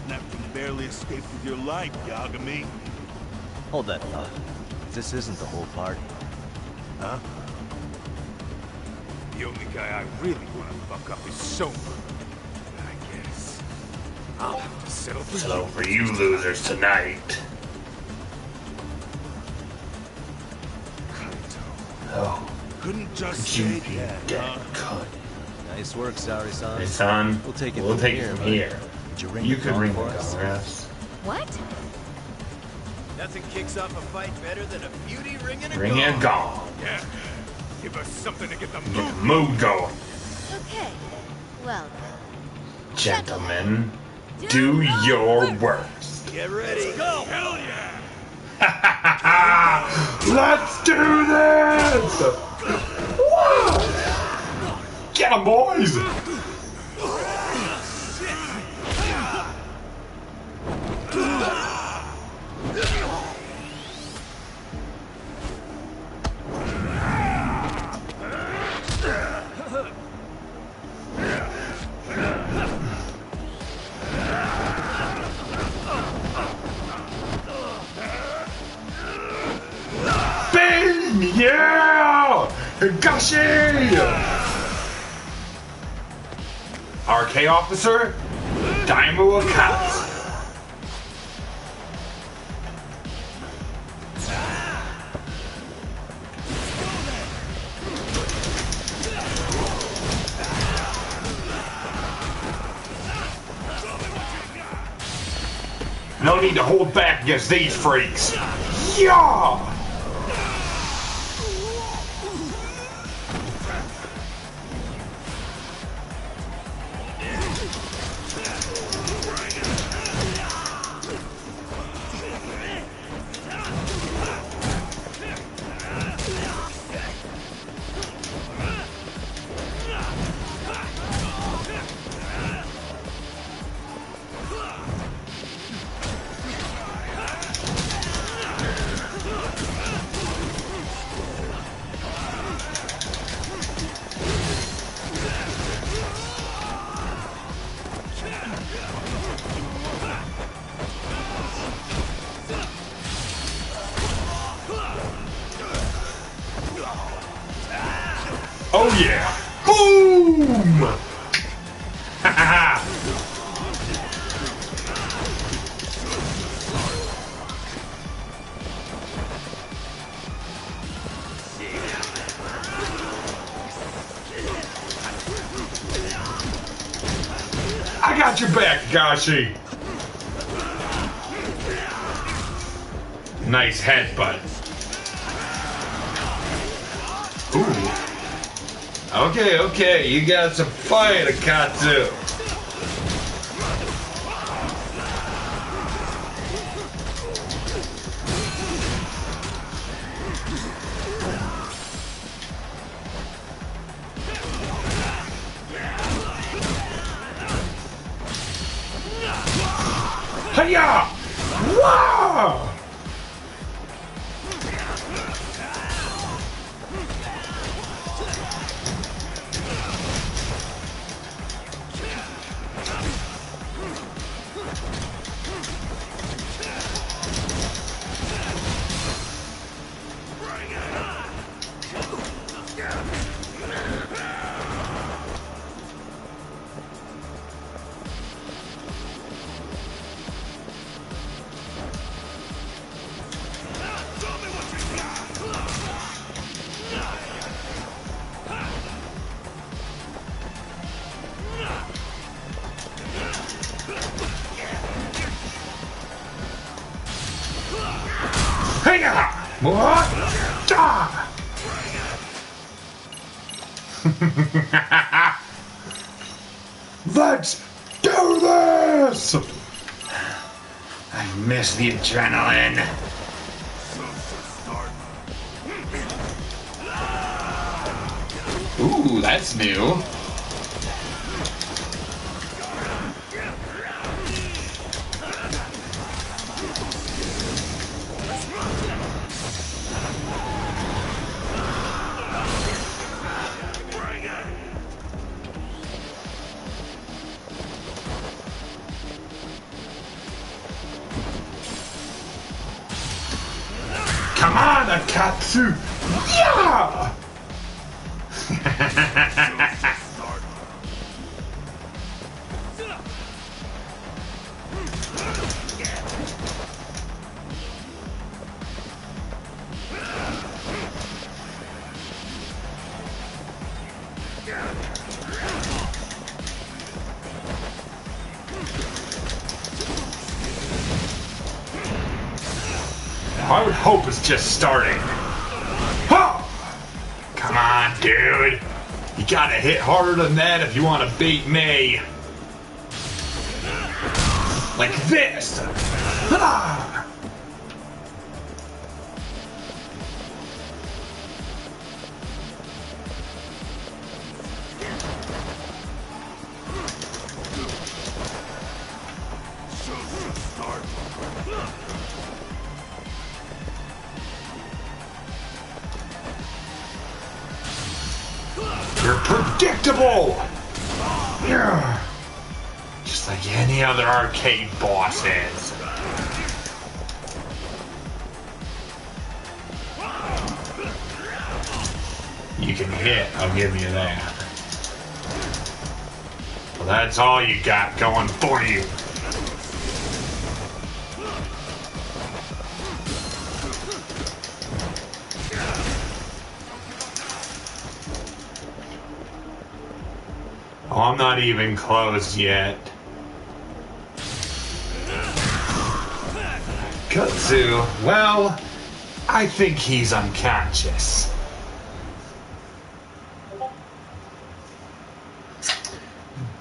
And after you barely escaped with your life, Yagami. Hold that thought. This isn't the whole party. Huh? The only guy I really want to fuck up is Soma. I guess I'll have to settle for you losers tonight. Oh. Couldn't just Could say you that, dead? huh? Could. Nice work, Sari-san. Hey, son. We'll take it from from here. You could ring the for us? bell, yes. What? Nothing kicks off a fight better than a beauty ringing a Ring gong. a gong. Yeah. Give us something to get the Get mood. the mood going. Okay. Well, Gentlemen, do your worst. Get ready. Go. Hell yeah. Let's do this! Whoa! Get 'em, boys! Bing! Yeah! Higashi! RK officer, Daimyo Akatsu. No need to hold back against these freaks. Yeah! Oh yeah! Boom! Ha ha ha! I got your back, Gashi! Nice headbutt. Ooh. Okay, you got some fight, Akatsu. Hiya! Wow! Hiya! What? Ah! Let's do this! I miss the adrenaline. Ooh, that's new. Come on, Akatsu! Yeah! I would hope it's just starting. Huh! Come on, dude. You gotta hit harder than that if you want to beat me. Like this. Ah! You're predictable! Yeah. Just like any other arcade boss is. You can hit, I'll give you that. Well, that's all you got going for you. Oh, I'm not even close yet. Kutsu, well, I think he's unconscious.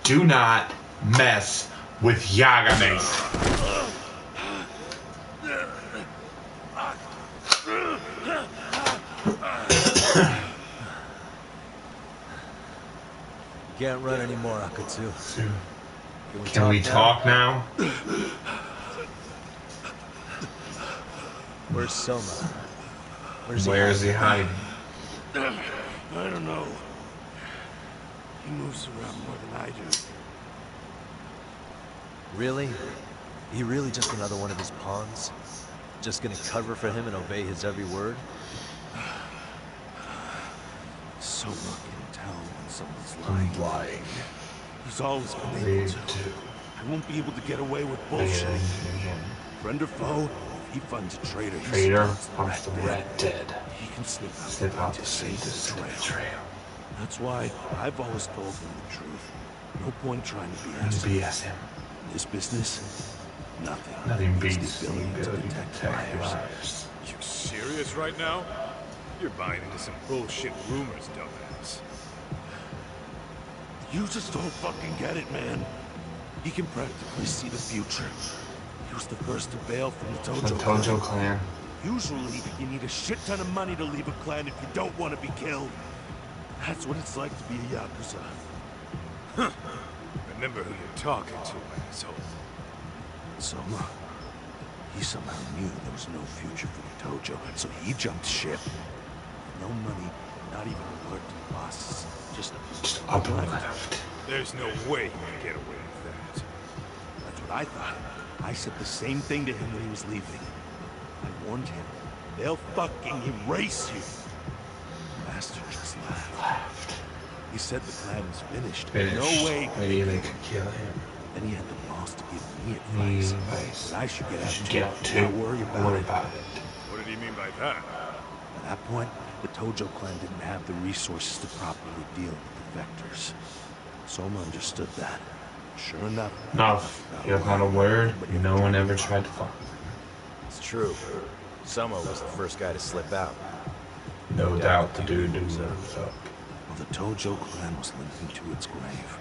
Do not mess with Yagami. Can't run anymore, Akatsu. Can we talk now? Where's Soma? Where's he hiding? I don't know. He moves around more than I do. Really? He really just another one of his pawns? Just gonna cover for him and obey his every word? Soma can tell when someone's lying. He's always been able to. I won't be able to get away with bullshit. Friend or foe, if he finds a traitor, Traitor wants the rat dead. He can slip out to save the trail. That's why I've always told him the truth. No point trying to BS him. In this business, nothing beats the ability to detect liars. You serious right now? You're buying into some bullshit rumors, dumbass. You just don't fucking get it, man. He can practically see the future. He was the first to bail from the Tojo clan. Usually, you need a shit ton of money to leave a clan if you don't want to be killed. That's what it's like to be a Yakuza. Huh. Remember who you're talking to, asshole. Soma. He somehow knew there was no future for the Tojo, so he jumped ship. No money, not even an alert to the bosses. Just up and left. There's no way you can get away with that. That's what I thought. I said the same thing to him when he was leaving. I warned him. They'll fucking erase you. The master just laughed. He said the plan was finished. No way they could kill him. Then he had the balls to give me advice. That I should get out too. Not worry about it. What did he mean by that? At that point, the Tojo clan didn't have the resources to properly deal with the vectors. Soma understood that. Sure enough. He has not a word. No one ever tried to fuck. It's true. Soma was the first guy to slip out. No doubt the dude was up. Well, the Tojo clan was limping to its grave.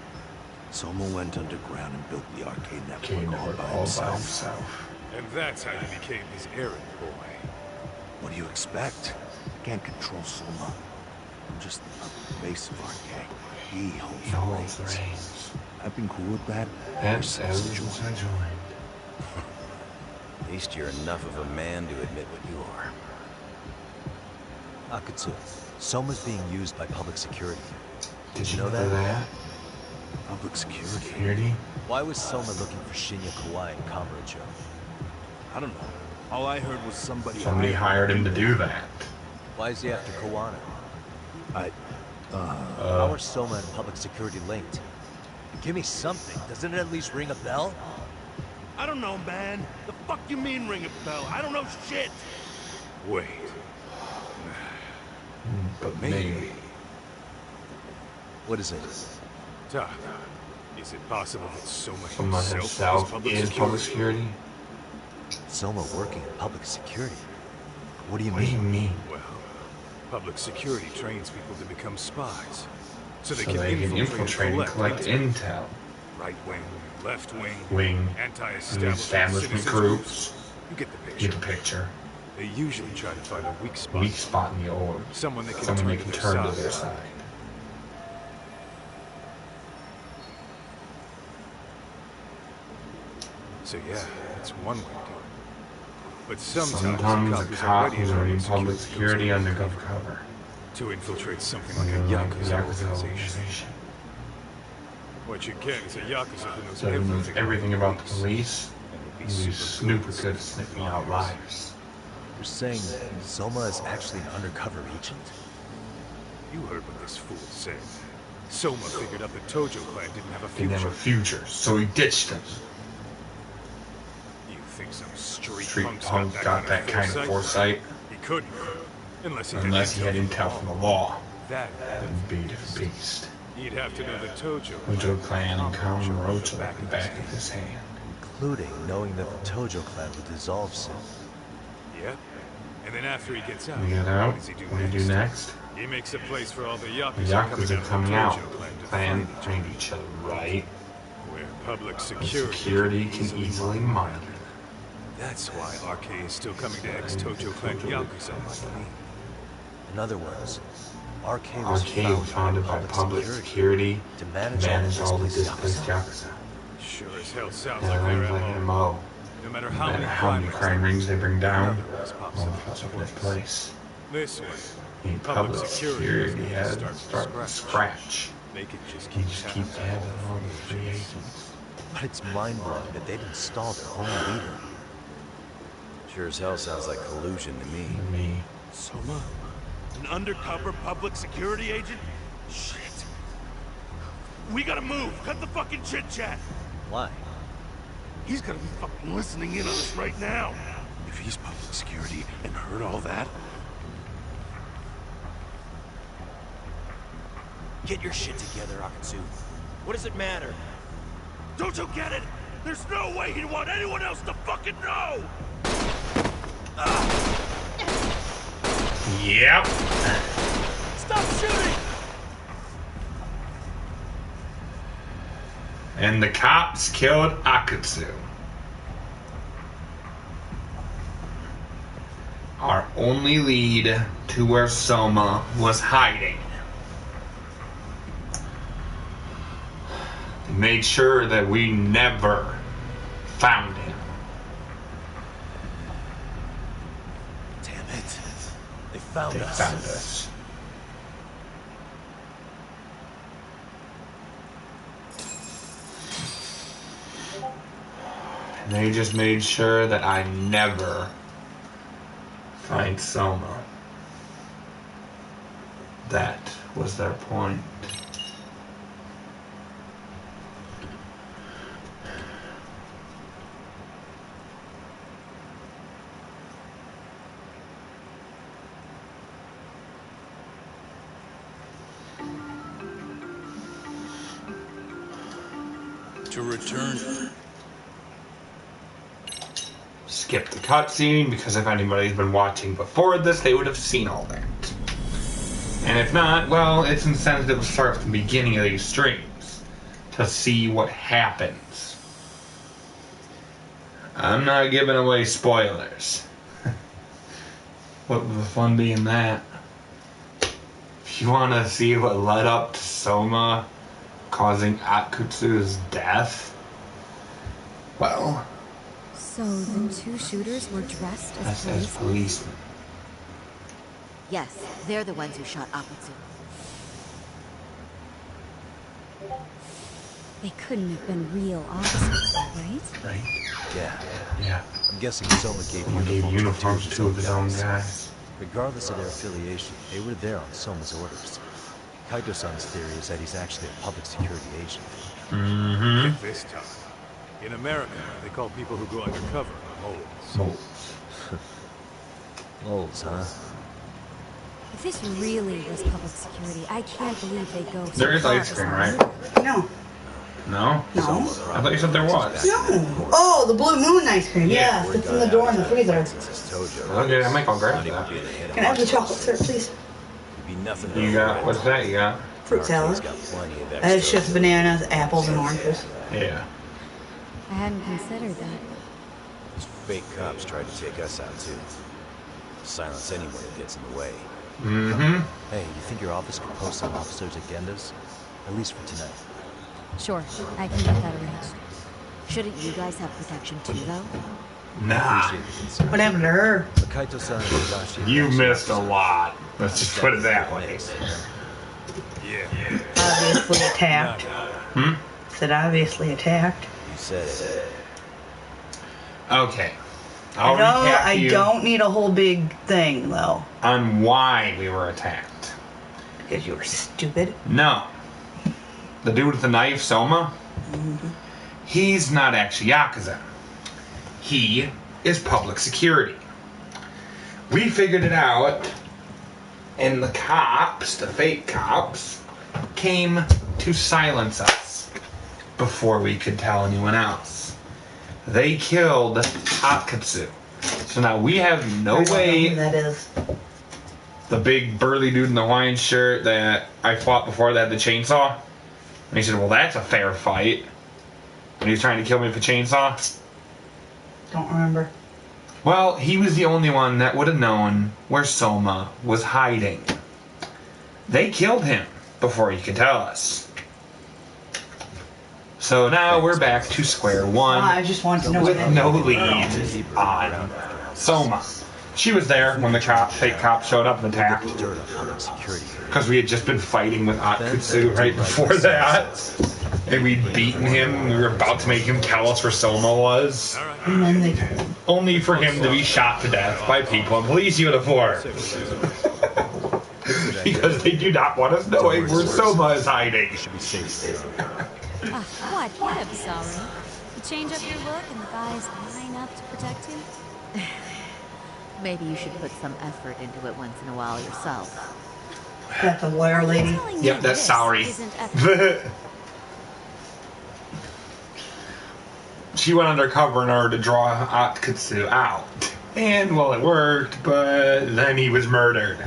Soma went underground and built the arcade network all by himself. And that's how you became his errand boy. What do you expect? I can't control Soma. I'm just the public face of Arcade. He holds the reins. I've been cool with that ever since I joined. At least you're enough of a man to admit what you are. Akatsu, Soma's being used by public security. Did you know that? Public security? Why was Soma looking for Shinya Kawai and Kamurocho? I don't know. All I heard was somebody hired him to do that. Why is he after Kawana? How are Soma and public security linked? Give me something. Doesn't it at least ring a bell? I don't know, man. The fuck you mean ring a bell? I don't know shit. Wait. But maybe. What is it? Tough. Is it possible that Soma himself is public security? Soma working in public security? What do you mean? Well, public security trains people to become spies. So they can infiltrate and collect intel. Right wing, left wing, anti-establishment groups. You get the picture. Get the picture. They usually try to find a weak spot in the org. Someone they can turn to their side. So yeah, that's one way to do it. But sometimes a cop who's in public security undercover cover. To infiltrate something like a Yakuza organization. What you get is a Yakuza who knows everything about the police, and he's super good at sniffing out liars. You're saying Soma is actually an undercover agent? You heard what this fool said. Soma figured out the Tojo clan didn't have a future. Didn't have a future, so he ditched them. You think some street punk got that kind of foresight? He couldn't. Unless he had intel from the law. That would be a different beast. He'd have to know the Tojo clan and Kamurocho at the back of his hand. Including knowing that the Tojo clan would dissolve soon. Yep. And then after he gets out, what does he do next? He makes a place for all the Yakuza coming out. Clan find each other, right? Where public security can easily monitor. That's why RK is still coming to ex-Tojo clan Yakuza like me. In other words, RK was founded by public security to manage all the displaced Yakuza. Sure as hell sounds like their MO. No matter how many crime rings they bring down, one pops up in its place. This way, public security has to start from scratch. They could just keep having all the free agents. But it's mind-blowing that they'd installed their own leader. Sure as hell sounds like collusion to me. Soma? An undercover public security agent? Shit. We gotta move. Cut the fucking chit-chat. Why? He's gonna be fucking listening in on us right now. If he's public security and heard all that... Get your shit together, Akatsu. What does it matter? Don't you get it? There's no way he'd want anyone else to fucking know! Yep. Stop shooting! And the cops killed Akatsu. Our only lead to where Soma was hiding. They made sure that we never found him. Damn it. They found us. And they just made sure that I never find Soma. That was their point. To return. skip the cutscene, because if anybody's been watching before this, they would have seen all that. And if not, well, it's incentive to start from the beginning of these streams to see what happens. I'm not giving away spoilers. What would the fun be in that? If you want to see what led up to Soma causing Akutsu's death, well... So the two shooters were dressed as policemen? Yes, they're the ones who shot Akutsu. They couldn't have been real officers, right? Right? Yeah. I'm guessing Soma gave uniforms to two of his own guys. Regardless of their affiliation, they were there on Soma's orders. Kaito-san's theory is that he's actually a public security agent. Get this, Todd. In America, they call people who go undercover moles. Moles, huh? If this really was public security, I can't believe they go so There is far ice as cream, that. right? No. No? No. I thought you said there was. No. Oh, the Blue Moon ice cream. Yeah, it's in the door in the freezer. Okay, I might go grab that. Can I have the chocolate syrup, please? You got, what's that you got? Fruit salad. It's just bananas, apples, and oranges. Yeah. I hadn't considered that. Those fake cops tried to take us out, too. Silence anyone who gets in the way. Hey, you think your office could post some officers' agendas? At least for tonight. Sure, I can get that arranged. Shouldn't you guys have protection too, though? Nah. What happened to her? Kaito-san and Higashi... You missed a lot. Let's just put it that way. Yeah. Obviously attacked. Said obviously attacked. You said it. Okay. I don't need a whole big thing, though. On why we were attacked. Because you were stupid? No. The dude with the knife, Soma, he's not actually Yakuza. He is public security. We figured it out, and the cops, the fake cops, came to silence us before we could tell anyone else. They killed Akutsu. So now we have no way... That is. The big burly dude in the Hawaiian shirt that I fought before that had the chainsaw. And he said, well, that's a fair fight. And he was trying to kill me with a chainsaw. Don't remember. Well, he was the only one that would have known where Soma was hiding. They killed him before he could tell us. So now we're back to square one. I just want to know with no lead on Soma. She was there when the fake cop showed up and attacked. Because we had just been fighting with Akutsu right before that. And we'd beaten him, and we were about to make him tell us where Soma was. Only for him to be shot to death by people in police uniforms. Because they do not want us knowing where Soma is hiding. What gives, Saori? You change up your look and the guys line up to protect you? Maybe you should put some effort into it once in a while yourself. That's a lawyer lady. Yep, that's Saori. She went undercover in order to draw Akutsu out. And, well, it worked, but then he was murdered.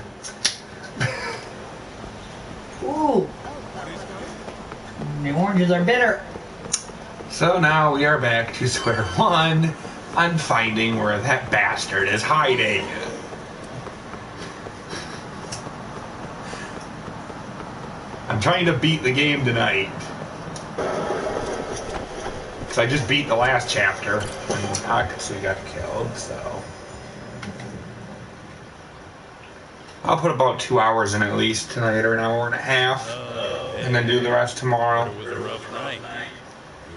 Ooh. The oranges are bitter. So now we are back to square one on finding where that bastard is hiding. I'm trying to beat the game tonight. Because I just beat the last chapter when Akutsu got killed, so... I'll put about 2 hours in at least tonight, or an hour and a half, and then do the rest tomorrow. It was a rough night.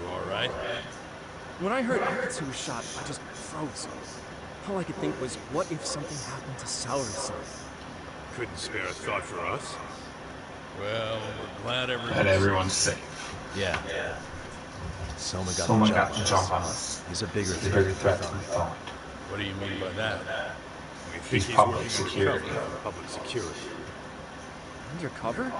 You alright? When I heard Akutsu was shot, I just froze. All I could think was, what if something happened to Saori-san? Couldn't spare a thought for us. Well, we're glad everyone's safe. Yeah. Soma got the jump on us. He's a bigger threat than we thought. What do you mean by that? We think He's public security. Public security. Undercover?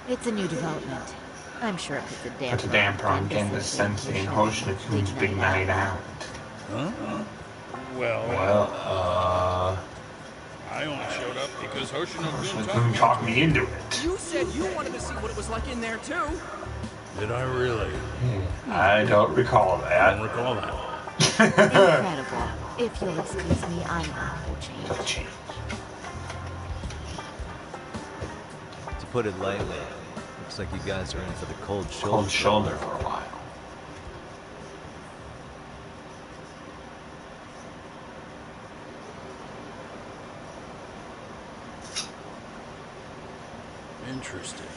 It's a new development. I'm sure it puts a damper on Genda's Sensei and Hoshinoku's big night out. Huh? Well, I only showed up because Hoshino-kun talked me into it. You said you wanted to see what it was like in there, too. Did I really? I don't recall that. I don't recall that. Incredible. If you'll excuse me, I'm awful change. To put it lightly, looks like you guys are in for the cold shoulder. Cold shoulder for a while. Interesting.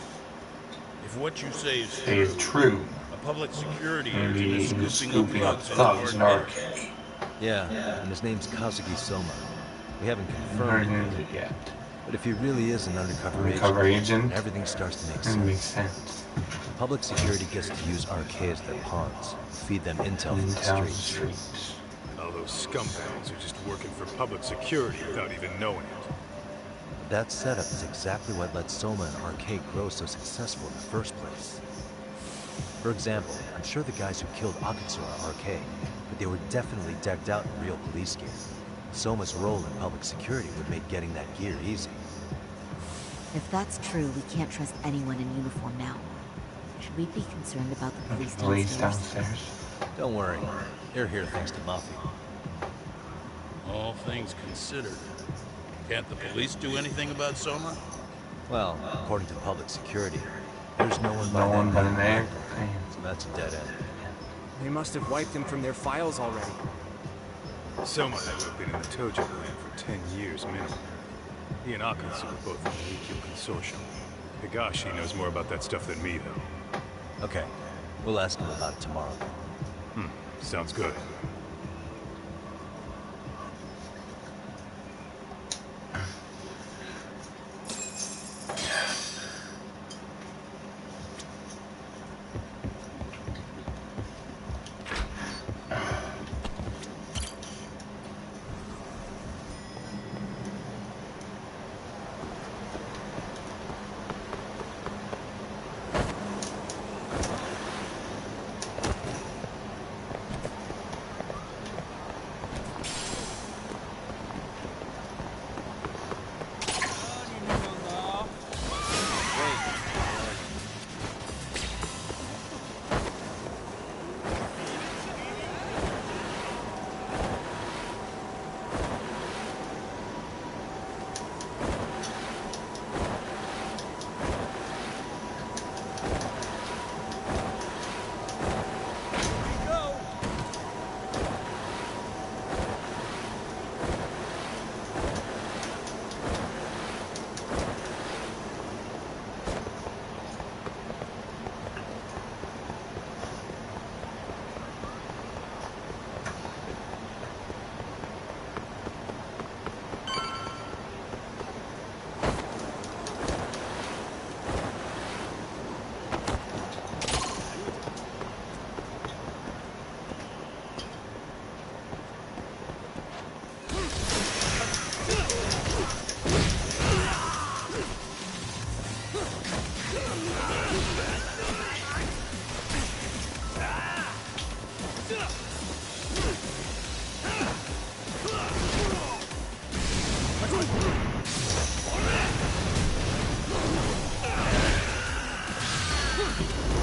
If what you say is true, a public security maybe agent is scooping up thugs in Arcade. Yeah, and his name's Kazuki Soma. We haven't confirmed it yet. But if he really is an undercover agent, everything starts to make sense. Makes sense. Public security gets to use Arcade as their pawns, feed them intel from the streets. All those scumbags are just working for public security without even knowing it. That setup is exactly what led Soma and Arcade grow so successful in the first place. For example, I'm sure the guys who killed Akatsu are Arcade, but they were definitely decked out in real police gear. Soma's role in public security would make getting that gear easy. If that's true, we can't trust anyone in uniform now. Should we be concerned about the police downstairs? Don't worry. They're here thanks to Muffy. All things considered, can't the police do anything about Soma? Well, according to public security, there's no one but in there. So that's a dead end. They must have wiped him from their files already. Soma had to have been in the Tojo land for 10 years minimum. He and Akatsu were both in the Ikkyo Consortium. Higashi knows more about that stuff than me, though. Okay, we'll ask him about it tomorrow. Sounds good.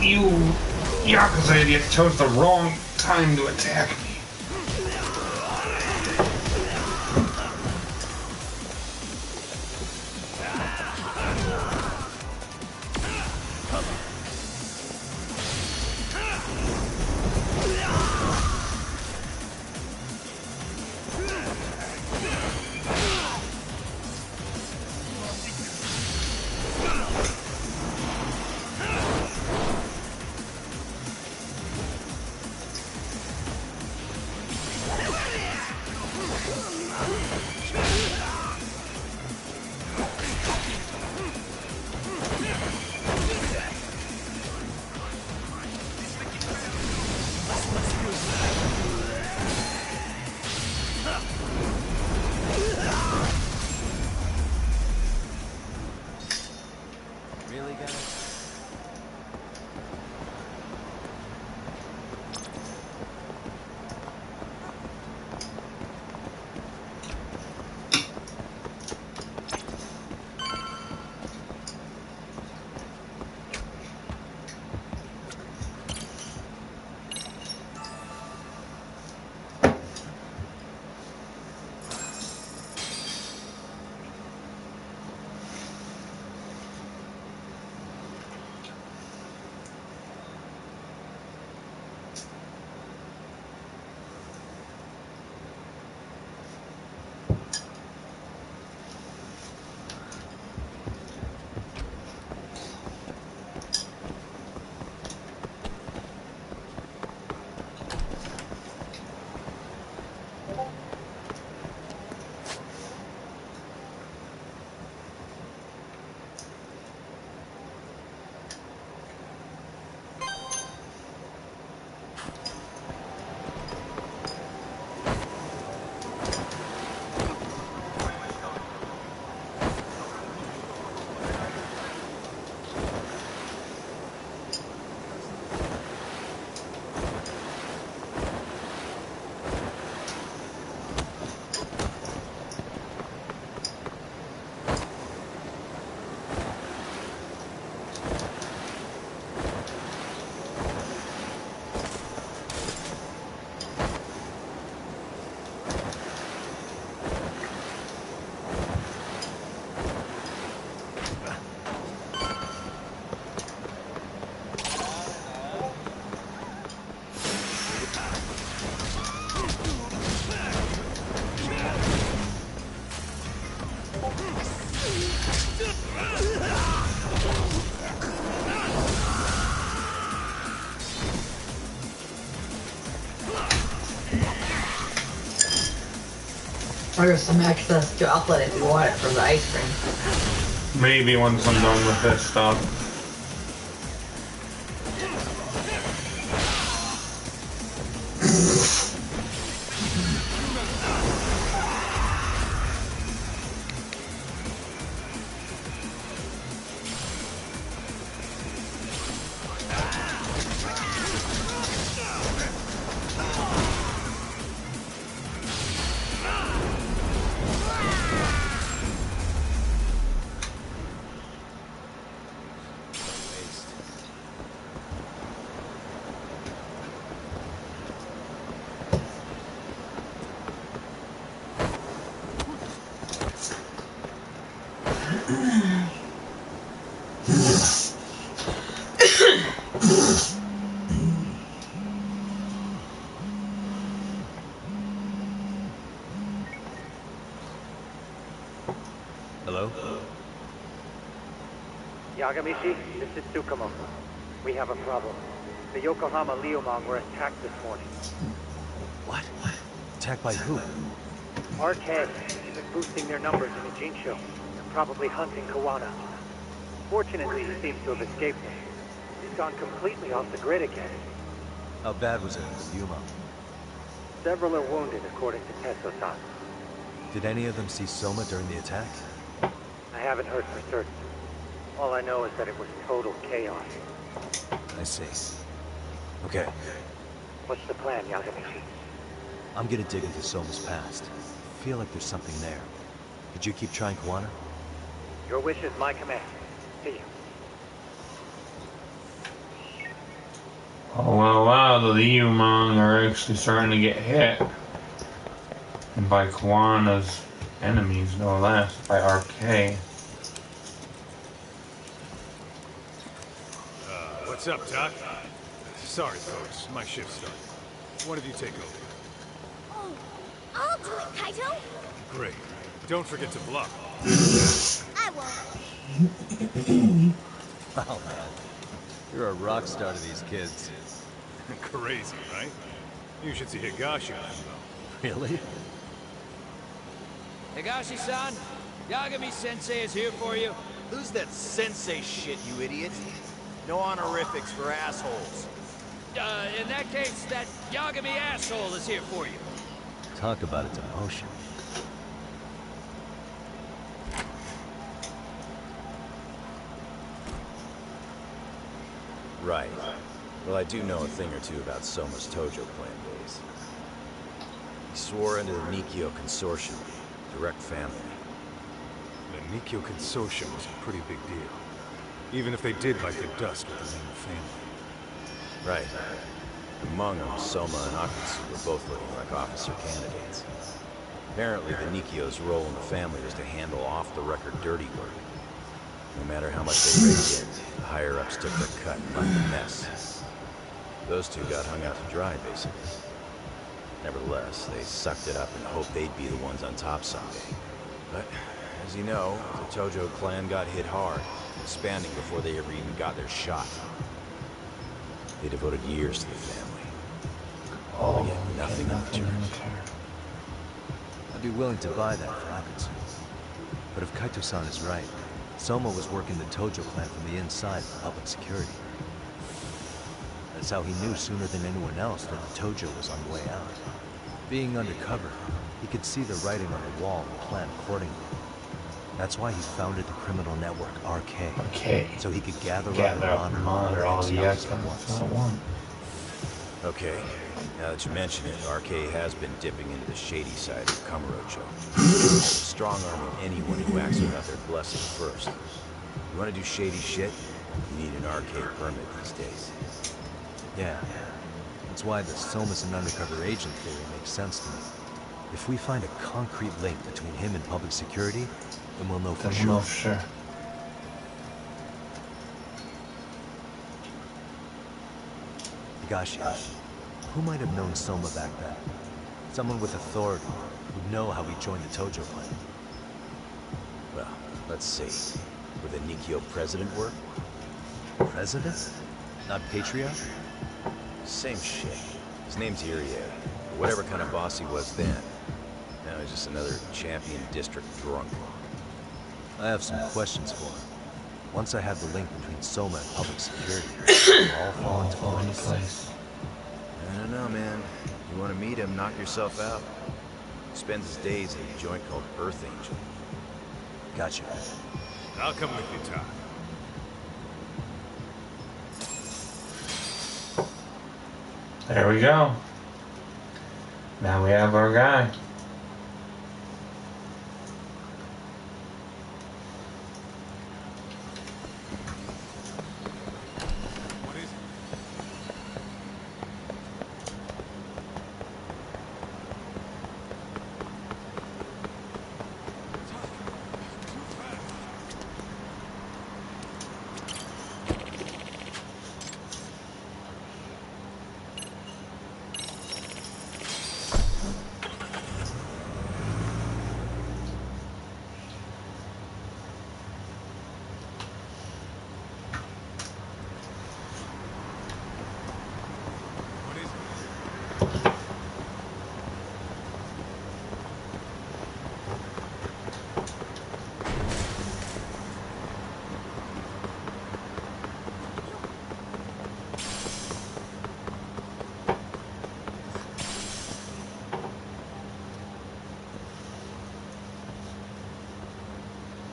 You Yakuza idiot chose the wrong time to attack me. Or just some extra chocolate if you want it for the ice cream. Maybe once I'm done with this stuff. Hello? Yagamishi, this is Tsukumo. We have a problem. The Yokohama Liumang were attacked this morning. What? Attacked by who? RK has been boosting their numbers in the Jinsho. They're probably hunting Kawana. Fortunately, he seems to have escaped them. He's gone completely off the grid again. How bad was it with Yuma? Several are wounded, according to Tesso-san. Did any of them see Soma during the attack? I haven't heard for certain. All I know is that it was total chaos. I see. Okay. What's the plan, Yagamishi? I'm gonna dig into Soma's past. I feel like there's something there. Could you keep trying Kawana? Your wish is my command. See you. Oh wow, the Liumang are actually starting to get hit. And by Kawana's enemies, no less, by RK. What's up, Doc? Sorry, folks. My shift started. One of you take over. Oh, I'll do it, Kaito. Great. Don't forget to block. I won't. Wow, man. You're a rock star to these kids. Crazy, right? You should see Higashi. Really? Higashi-san, Yagami-sensei is here for you. Who's that sensei shit, you idiot? No honorifics for assholes. In that case, that Yagami asshole is here for you. Talk about its emotion. Right. Well, I do know a thing or two about Soma's Tojo clan days. He swore into the Nikyo Consortium, direct family. The Nikyo Consortium was a pretty big deal. Even if they did bite the dust with the name of family. Right. Among them, Soma and Akutsu were both looking like officer candidates. Apparently, the Nikyo's role in the family was to handle off-the-record dirty work. No matter how much they raked in, the higher-ups took their cut and left a mess. Those two got hung out to dry, basically. Nevertheless, they sucked it up and hoped they'd be the ones on top someday. But, as you know, the Tojo clan got hit hard, expanding before they ever even got their shot. They devoted years to the family. All yet nothing in return. I'd be willing to buy that for Akutsu. But if Kaito-san is right, Soma was working the Tojo clan from the inside for public security. That's how he knew sooner than anyone else that the Tojo was on the way out. Being undercover, he could see the writing on the wall and plan accordingly. That's why he founded the criminal network RK. So he could gather around and monitor all the ex-cons at once. Okay, now that you mention it, RK has been dipping into the shady side of Kamurocho. Strong-arming anyone who acts without their blessing first. You want to do shady shit? You need an RK permit these days. Yeah, that's why the Soma's an undercover agent theory makes sense to me. If we find a concrete link between him and public security, then we'll know for sure. Higashi, who might have known Soma back then? Someone with authority, who'd know how he joined the Tojo clan. Well, let's see. Would the Nikyo president work? President? Not patriarch? Same shit. His name's Irie. Whatever kind of boss he was then. Now he's just another champion district drunk. I have some questions for him. Once I have the link between Soma and public security, it'll all fall into place. I don't know, man. You want to meet him, knock yourself out. He spends his days in a joint called Earth Angel. Gotcha. I'll come with you, Todd. There we go. Now we have our guy.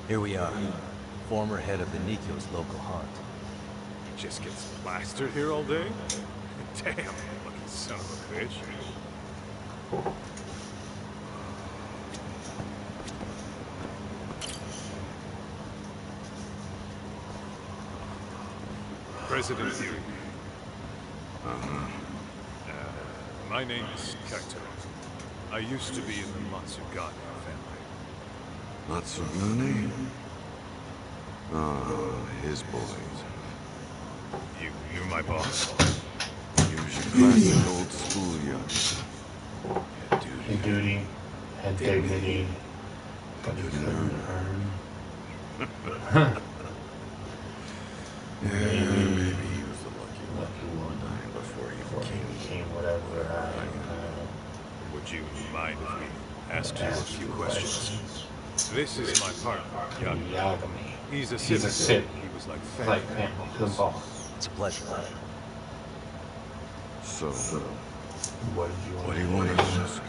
Here we are, former head of the Nikyo's local haunt. He just gets plastered here all day? Damn, lucky son of a bitch. President Fury. My name is Kaito. I used to be in the Matsugane family. Matsugane? Ah, his boys. You're my boss? Use your classic old school, young. Head duty, head dignity, but he couldn't earn. Maybe he was the lucky one before he became whatever. Would you mind if we asked you a few questions? This is my partner, Yagami. He's a civil. He was like family to the boss. It's a pleasure. So, what do you want to ask?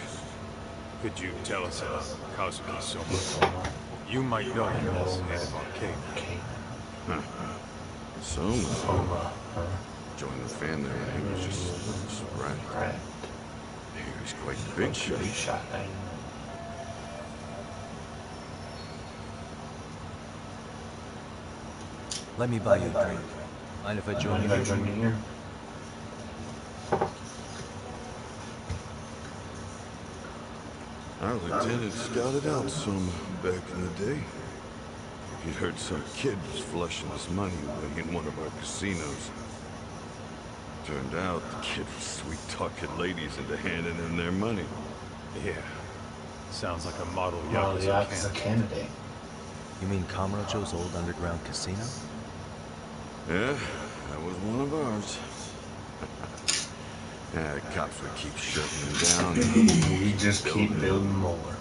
Could you tell us about Kazuki Soma? You might know him as head of Arcade. Soma joined the family when he was just right. He was quite the big shot. Let me buy you a drink. Mind if I join you here? Our lieutenant scouted out Soma back in the day. He'd heard some kid was flushing his money away in one of our casinos. Turned out the kid was sweet-talking ladies into handing him their money. Yeah. Sounds like a model Yakuza candidate. You mean Kamurocho's old underground casino? Yeah, that was one of ours. Yeah, the cops would keep shutting them down. We just keep building more.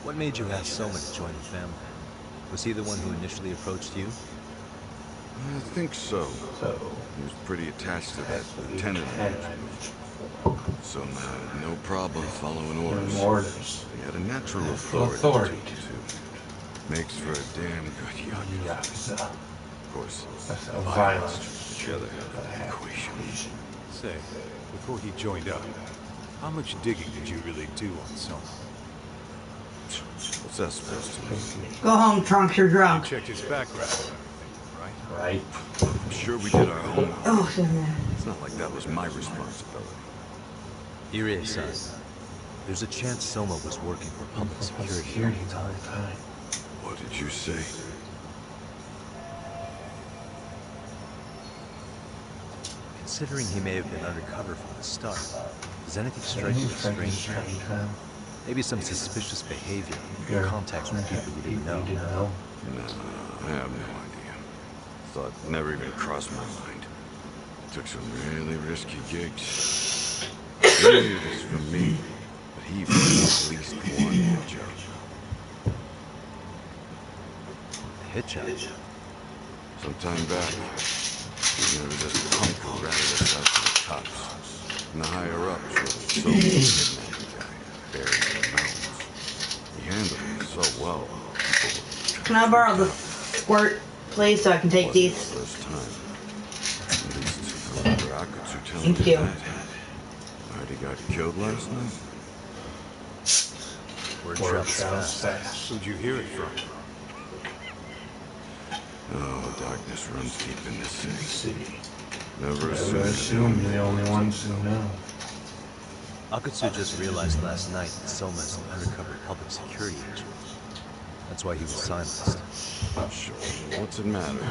What made you ask Soma to join the family? Was he the one who initially approached you? I think so. He was pretty attached to that lieutenant. Soma had no problem following orders. He had a natural authority too. Makes for a damn good Yakuza. Of course, violence together equation. Say, before he joined up, how much digging did you really do on Soma? What's that supposed to mean? Go home, Trunks, you're drunk. You checked his background, right? I'm sure we did our homework. Oh, sorry. It's not like that was my responsibility. Here is, son. There's a chance Soma was working for public security the whole time. What did you say? Considering he may have been undercover from the start, does anything strike you as strange now? Maybe some suspicious behavior or contacts with people you didn't know. No, I have no idea. Thought never even crossed my mind. Took some really risky gigs. Really, it was for me, but MVP for at least one hit job. Hit job? Sometime back, there was this punk who ratted us out to the cops. And the higher-ups were so kidnapped the guy, buried in the mountains. He handled it so well. Can I borrow the squirt, please, so I can take these? First time. At least, remember Akatsu telling Thank me you. that. Marty got killed last night? Word travels fast. Who'd you hear it from? Oh, darkness runs deep in the city. Never assume you're the only ones who know. Akatsu just realized last night that Soma's an undercover public security agent. That's why he was silenced. Sure, what's it matter?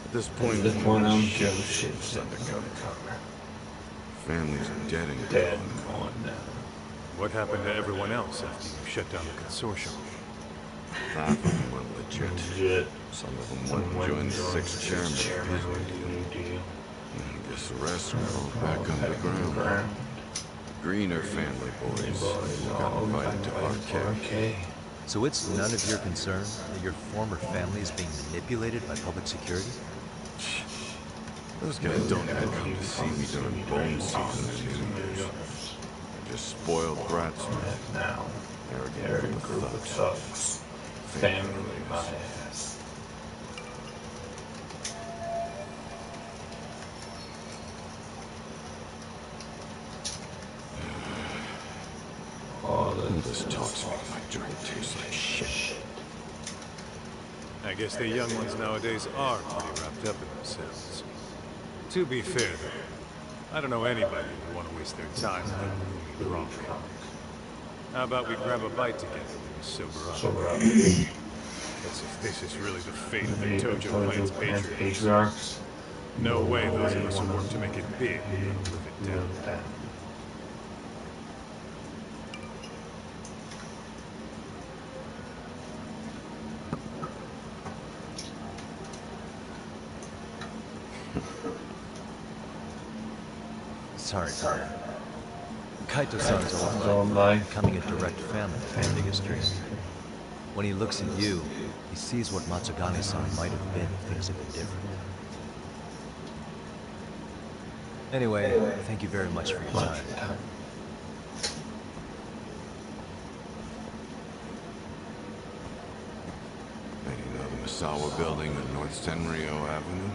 At this point, I don't give a shit. undercover. Family's dead and gone now. What happened to everyone else after you shut down the consortium? Half of them went legit. Some of them went to join the sixth chairman of the New Deal. I guess the rest were all back underground. Greener family boys got invited to RK. So it's none of your concern that your former family is being manipulated by public security? Those guys don't even come to see me during bone season and New Year's. They're just spoiled brats now. Arrogant group of thugs. Family bias. All this talks make my drink taste like shit. I guess the young ones nowadays are pretty wrapped up in themselves. To be fair, though, I don't know anybody who want to waste their time being drunk. How about we grab a bite together and sober up? That's if this is really the fate of the Tojo Clan's patriarchs. No way those of us who work to make it big will live it down. Sorry, brother. Kaito-san's old life, becoming a direct family is his biggest dream. When he looks at you, he sees what Matsugane-san might have been if things had been different. Anyway, thank you very much for your time. You know the Misawa building on North Senryo Avenue?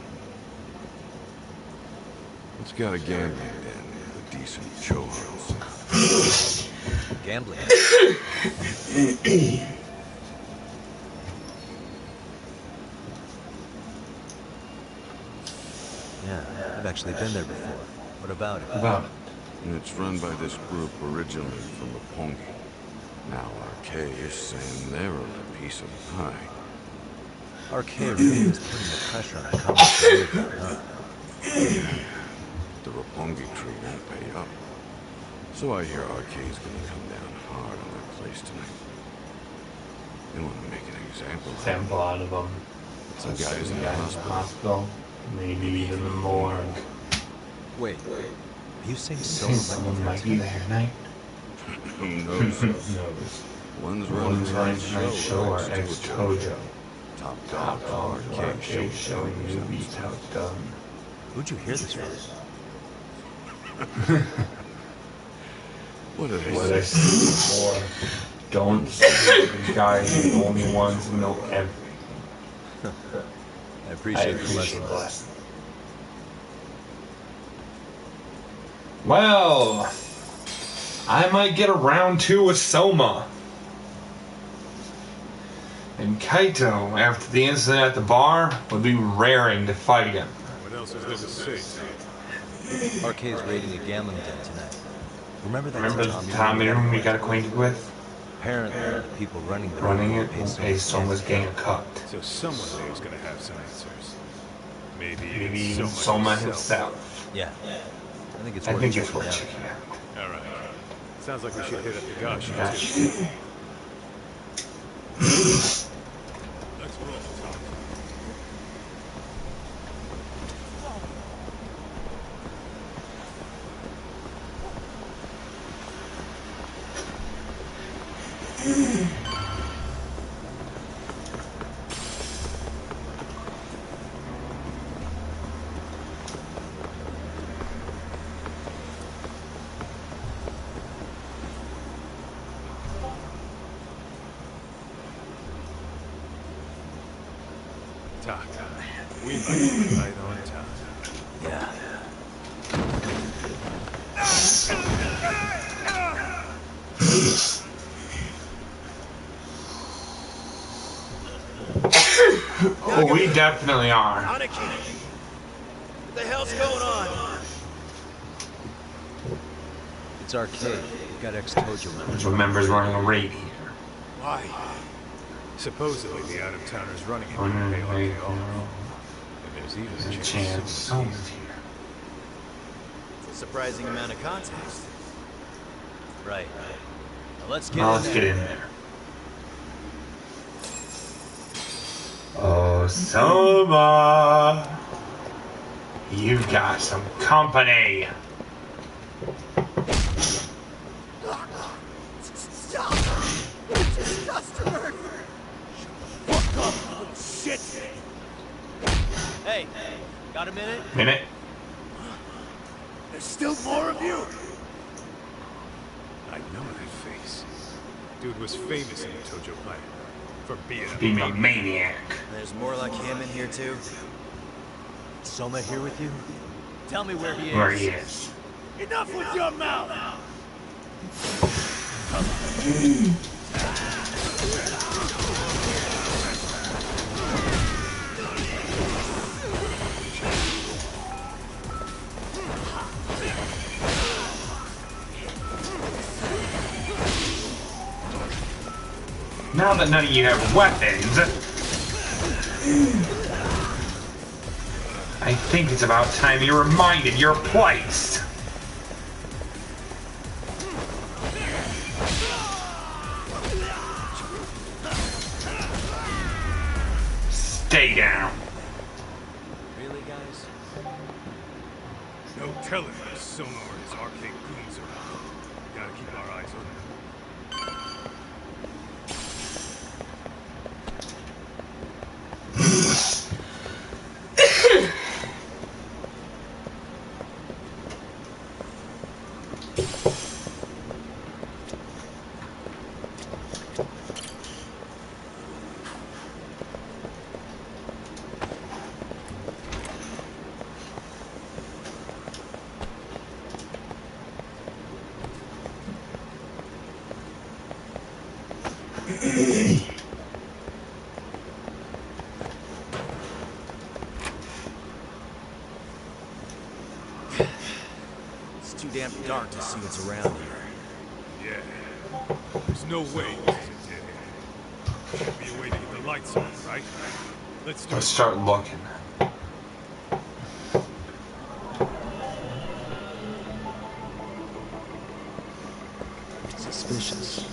It's got a gambling den with a decent chohans. Gambling? Yeah, I've actually been there before. What about it? It's run by this group originally from Roppongi. Now RK is saying they're a piece of the pie. RK really is putting the pressure on the company, huh? The Roppongi tree won't pay up. So I hear RK's gonna come down hard on that place tonight. They want to make an example out of them. Some guys in the hospital. Maybe even the morgue. Wait, are you saying someone might be there tonight? Who knows? One's running tonight's show our ex-Tojo. Top dog for RK showing newbies how it's done. Who'd you hear this from? What did What I said before. Don't say these guys are the only ones who know everything. I appreciate the lesson. Well, I might get a round 2 with Soma. And Kaito, after the incident at the bar, would be raring to fight him. What else is there to say? RK's raiding a gambling den tonight. Remember the Tommy room we got acquainted with? Apparently, the people running it will pay Soma's gang a cut. So someone there's gonna have some answers. Maybe even Soma himself. Yeah. I think it's worth checking out. Alright. Sounds like we should hit up the Gashi too. Let's roll. Doc, we might be right on time. Yeah. Oh, we definitely are. Aniki, what the hell's going on? It's arcade. We got ex-Tojo members. Members running a raid here. Why? Supposedly the out-of-towners running it can pay RK off. And there's even a chance Soma's here. It's a surprising amount of context. Right. Now let's get Get in there. Oh, Soma, you've got some company. Stop! It's just customer! Fuck up, little shit! Hey, got a minute? Minute. There's still more of you? I know that face. Dude was famous in the Tojo clan for Being a maniac. There's more like him in here too? Soma here with you? Tell me where he is. Where he is. Enough with your mouth! Now that none of you have weapons, I think it's about time you're reminded your place. Stay down. Really, guys? No telling if Soma or his arcade goons are out. Gotta keep our eyes on them. It's too damn dark to see what's around here. Yeah. There's no way this is a dead end. Should be a way to get the lights on, right? Let's do it. Let's start looking. Suspicious.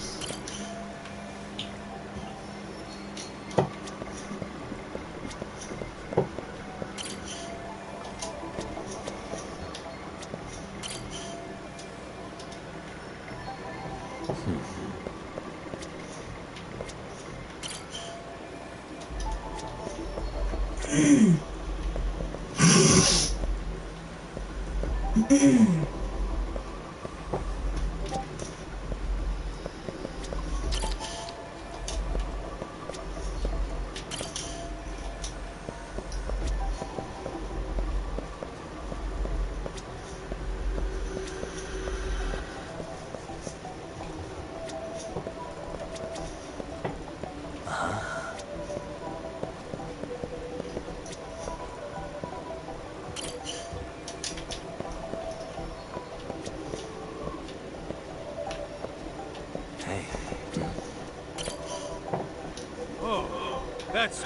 That's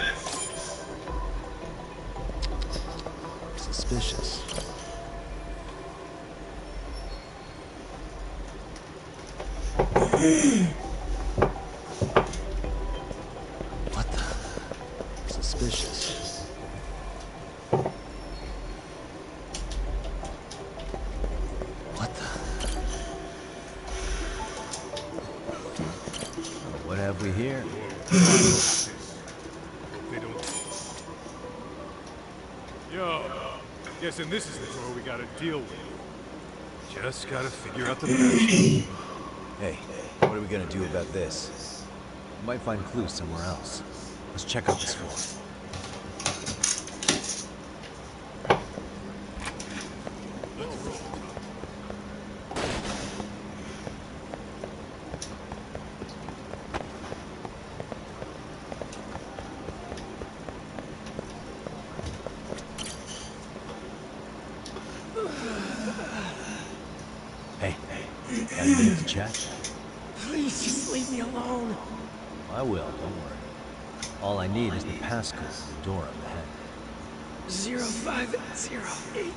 suspicious. What the? Suspicious. What the? What have we here? Hope they don't. Yo, guessing this is the door we gotta deal with. Just gotta figure out the password. Hey, what are we gonna do about this? We might find clues somewhere else. Let's check out this floor. Let's roll. Hey, got a minute to chat? Please just leave me alone. I will, don't worry. All I need is the passcode for the door up ahead. 0508.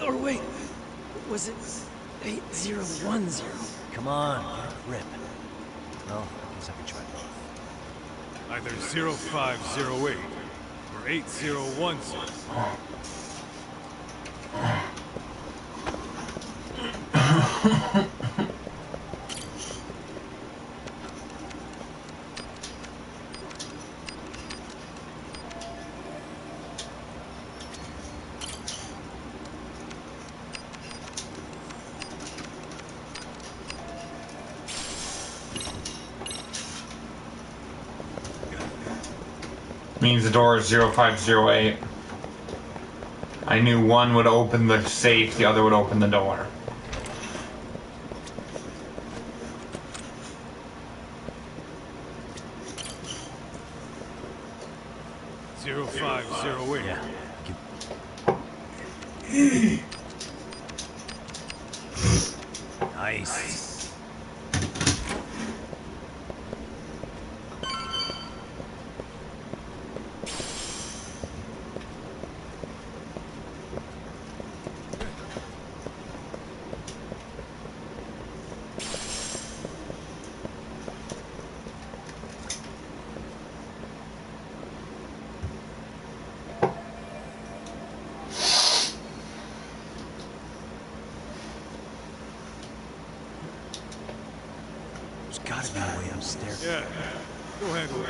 Or wait, was it 8010? Come on, get a grip. Well, I guess I could try both. Either 0508 or 8010. Means the door is 0508. I knew one would open the safe, the other would open the door. Zero 0508. Yeah. Nice. There's gotta be a way upstairs. Yeah, go handle that.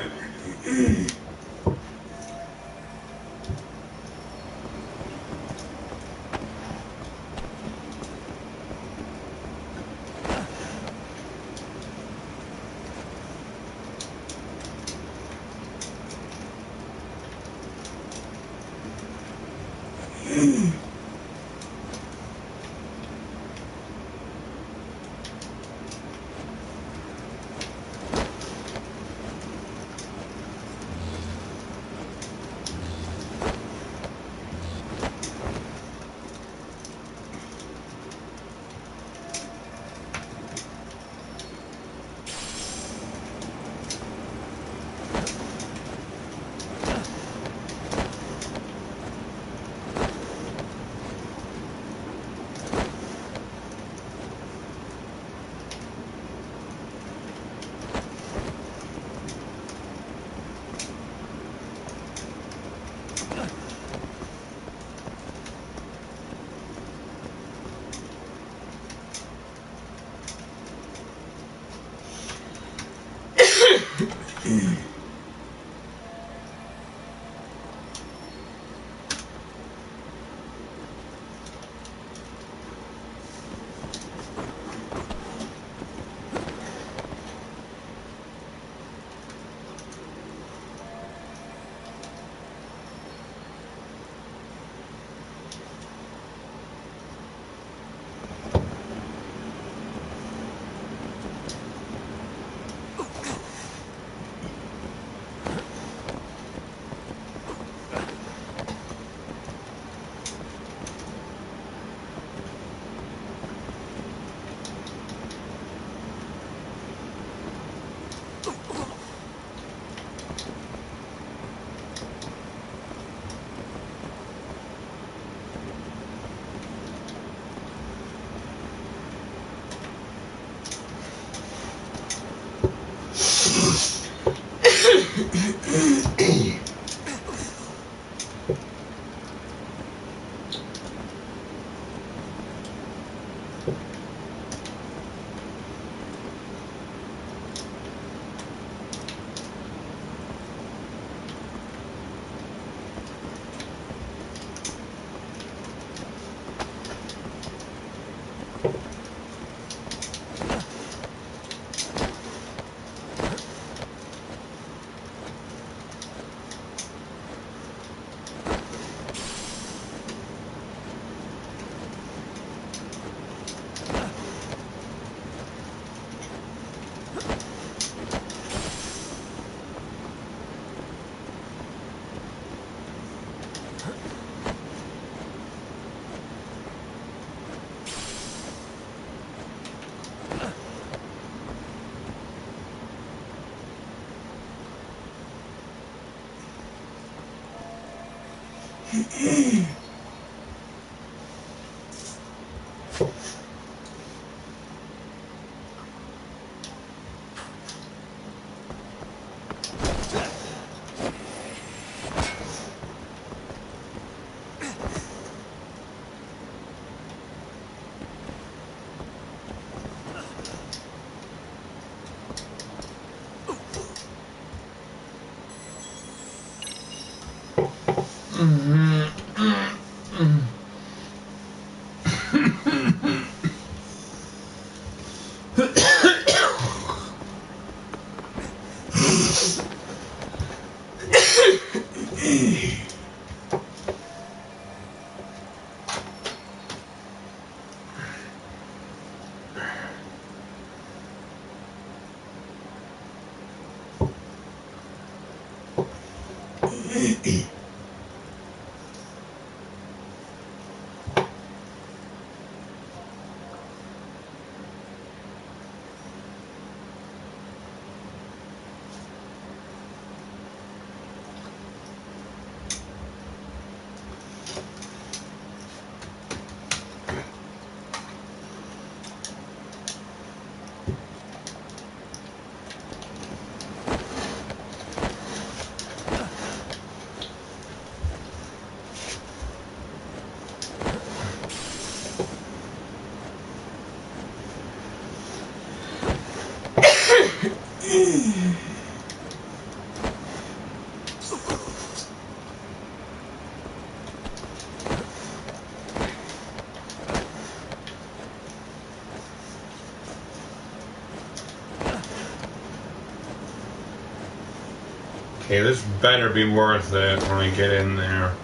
Okay, this better be worth it when I get in there.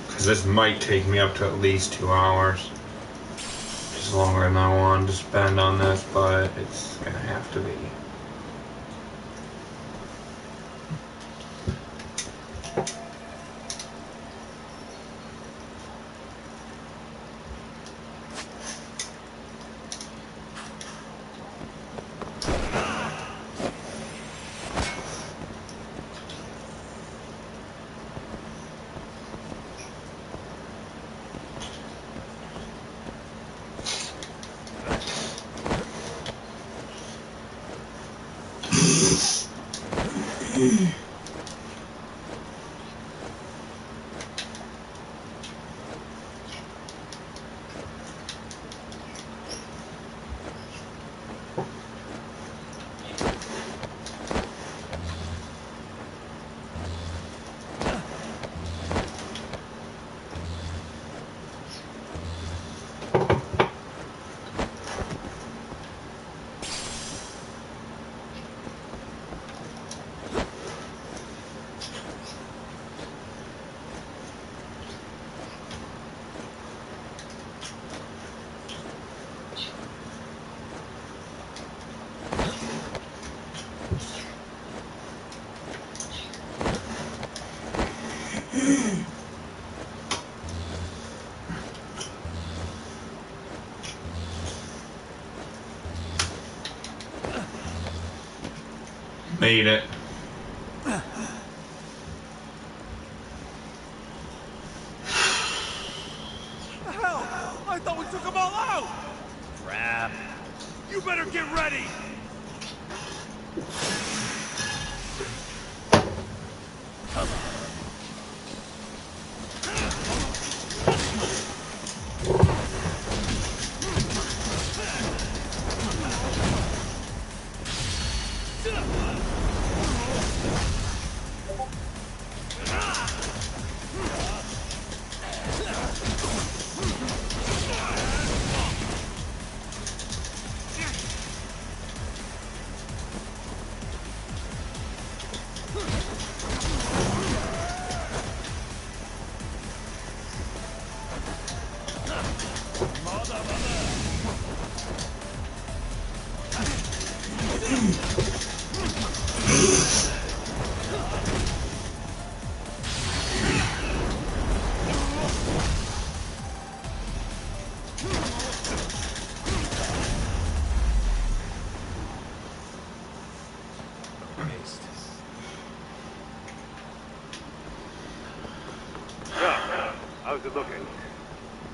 Because this might take me up to at least 2 hours. Just longer than I want to spend on this, but it's gonna have to be. Made it. Hell! I thought we took them all out! Crap. You better get ready!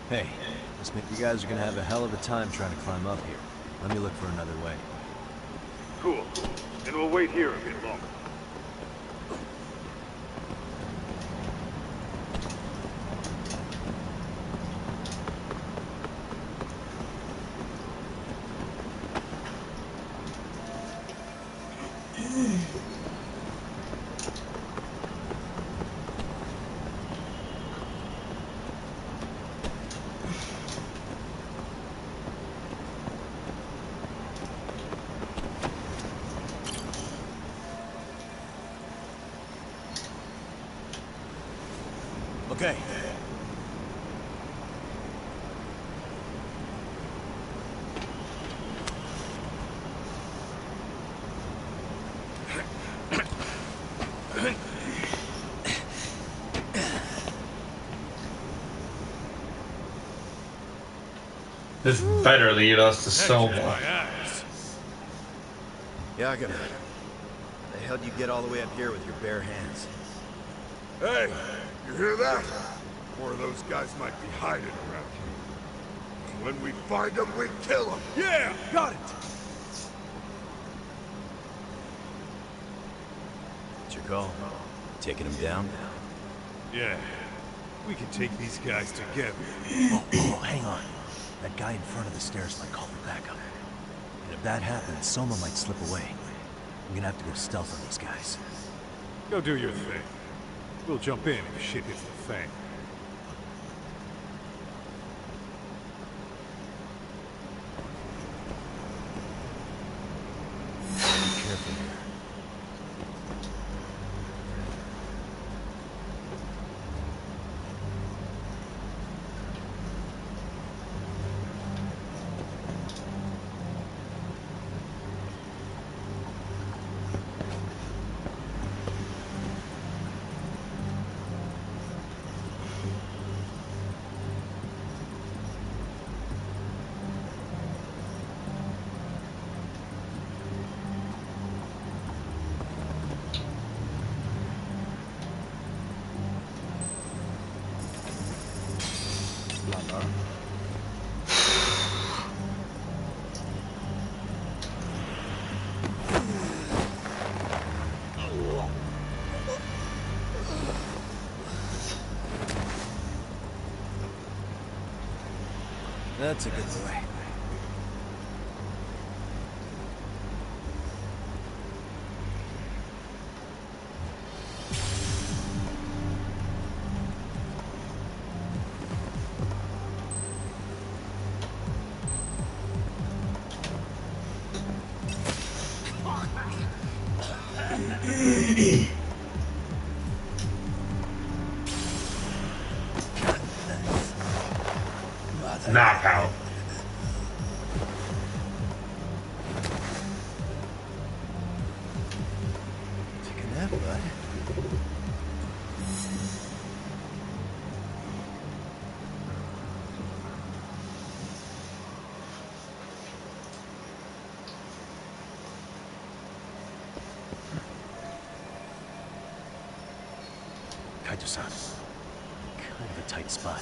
Hey, you guys are gonna have a hell of a time trying to climb up here. Let me look for another way. Cool. And we'll wait here a bit longer. Okay. This better lead us to Soma. Yagami, how the hell do you get all the way up here with your bare hands? Hey, you hear that? More of those guys might be hiding around here. And when we find them, we kill them. Yeah, got it. What's your call? Taking them down? Yeah, we can take these guys together. Oh, hang on. That guy in front of the stairs might call for backup. And if that happens, Soma might slip away. I'm gonna have to go stealth on these guys. Go do your thing. We'll jump in if shit hits the fan. Be careful here. That's a good boy. Knockout. Take a nap, bud. Kaito-san. Kind of a tight spot.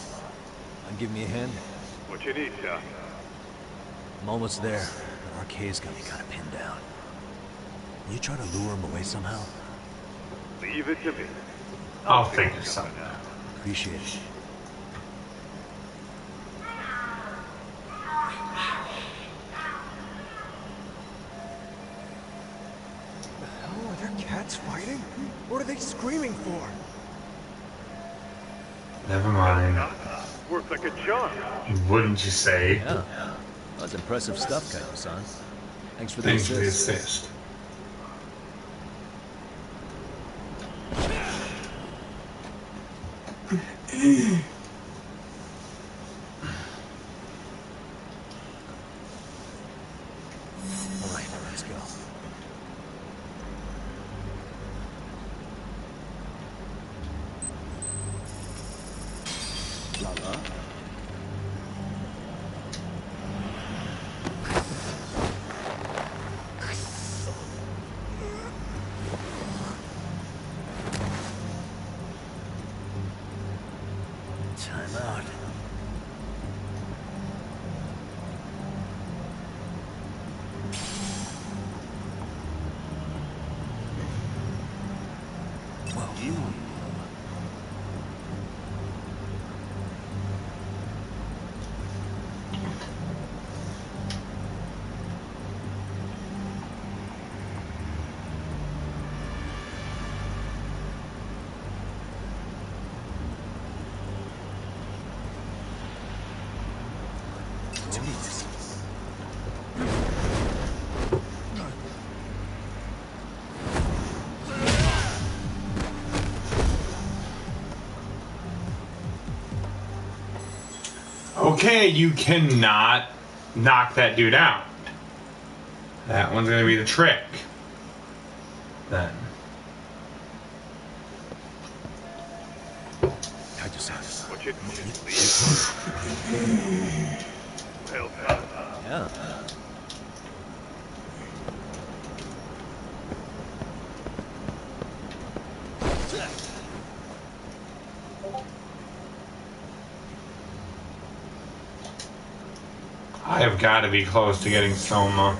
Give me a hand? What you need, Doc? I'm almost there. The arcade's got me kind of pinned down. Will you try to lure him away somehow? Leave it to me. I'll figure something out. Appreciate it. The hell are there cats fighting? What are they screaming for? Never mind. Works like a charm. Wouldn't you say? Yeah. That's impressive stuff, Kaito-san. Thanks for the Thanks for the assist. assist. All right, let's go. Lala. Time out. Okay, you cannot knock that dude out. That one's gonna be the trick. Then. I just have to. What you Yeah. I have got to be close to getting Soma.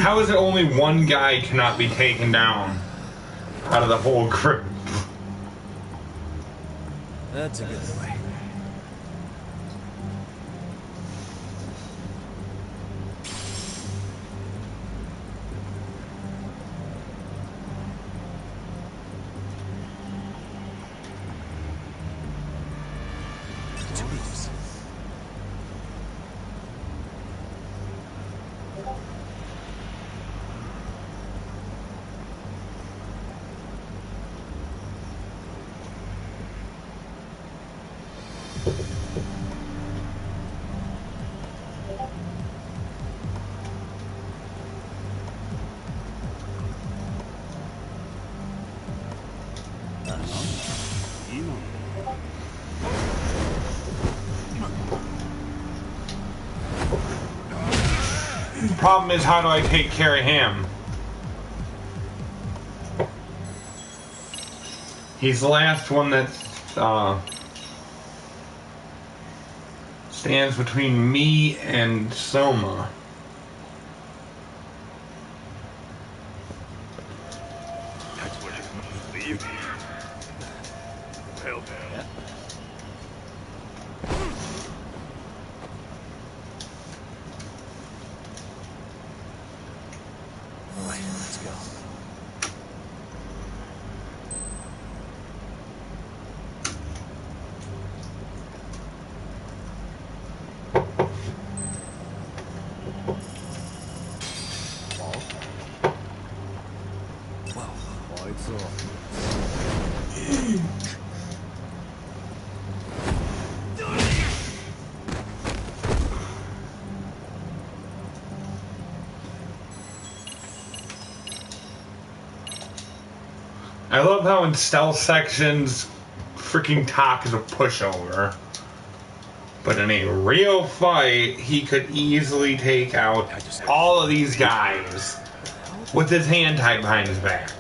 How is it only one guy cannot be taken down out of the whole group? That's a good way. The problem is, how do I take care of him? He's the last one that stands between me and Soma. leave? Help. Alright, let's go. I love how in stealth sections, freaking Talk is a pushover. But in a real fight, he could easily take out all of these guys with his hand tied behind his back.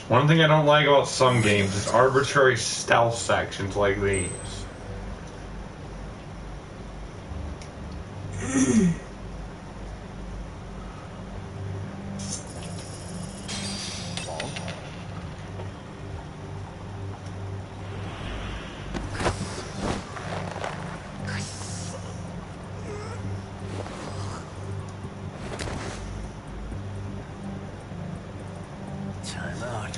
One thing I don't like about some games is arbitrary stealth sections like these. Time out.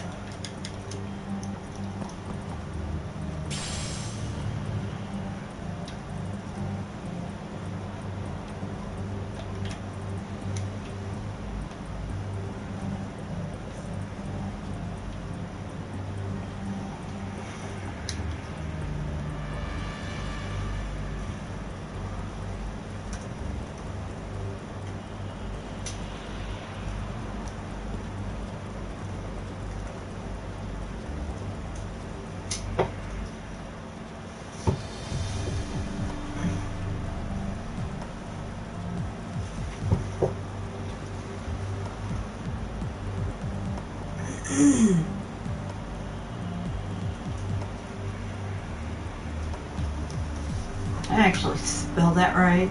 I actually spelled that right.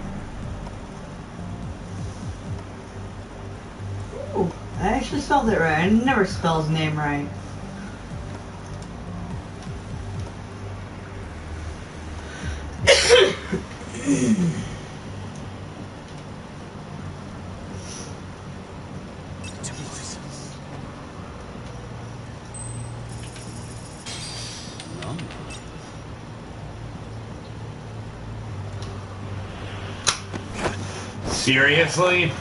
Ooh, I actually spelled it right. I never spell his name right. Seriously?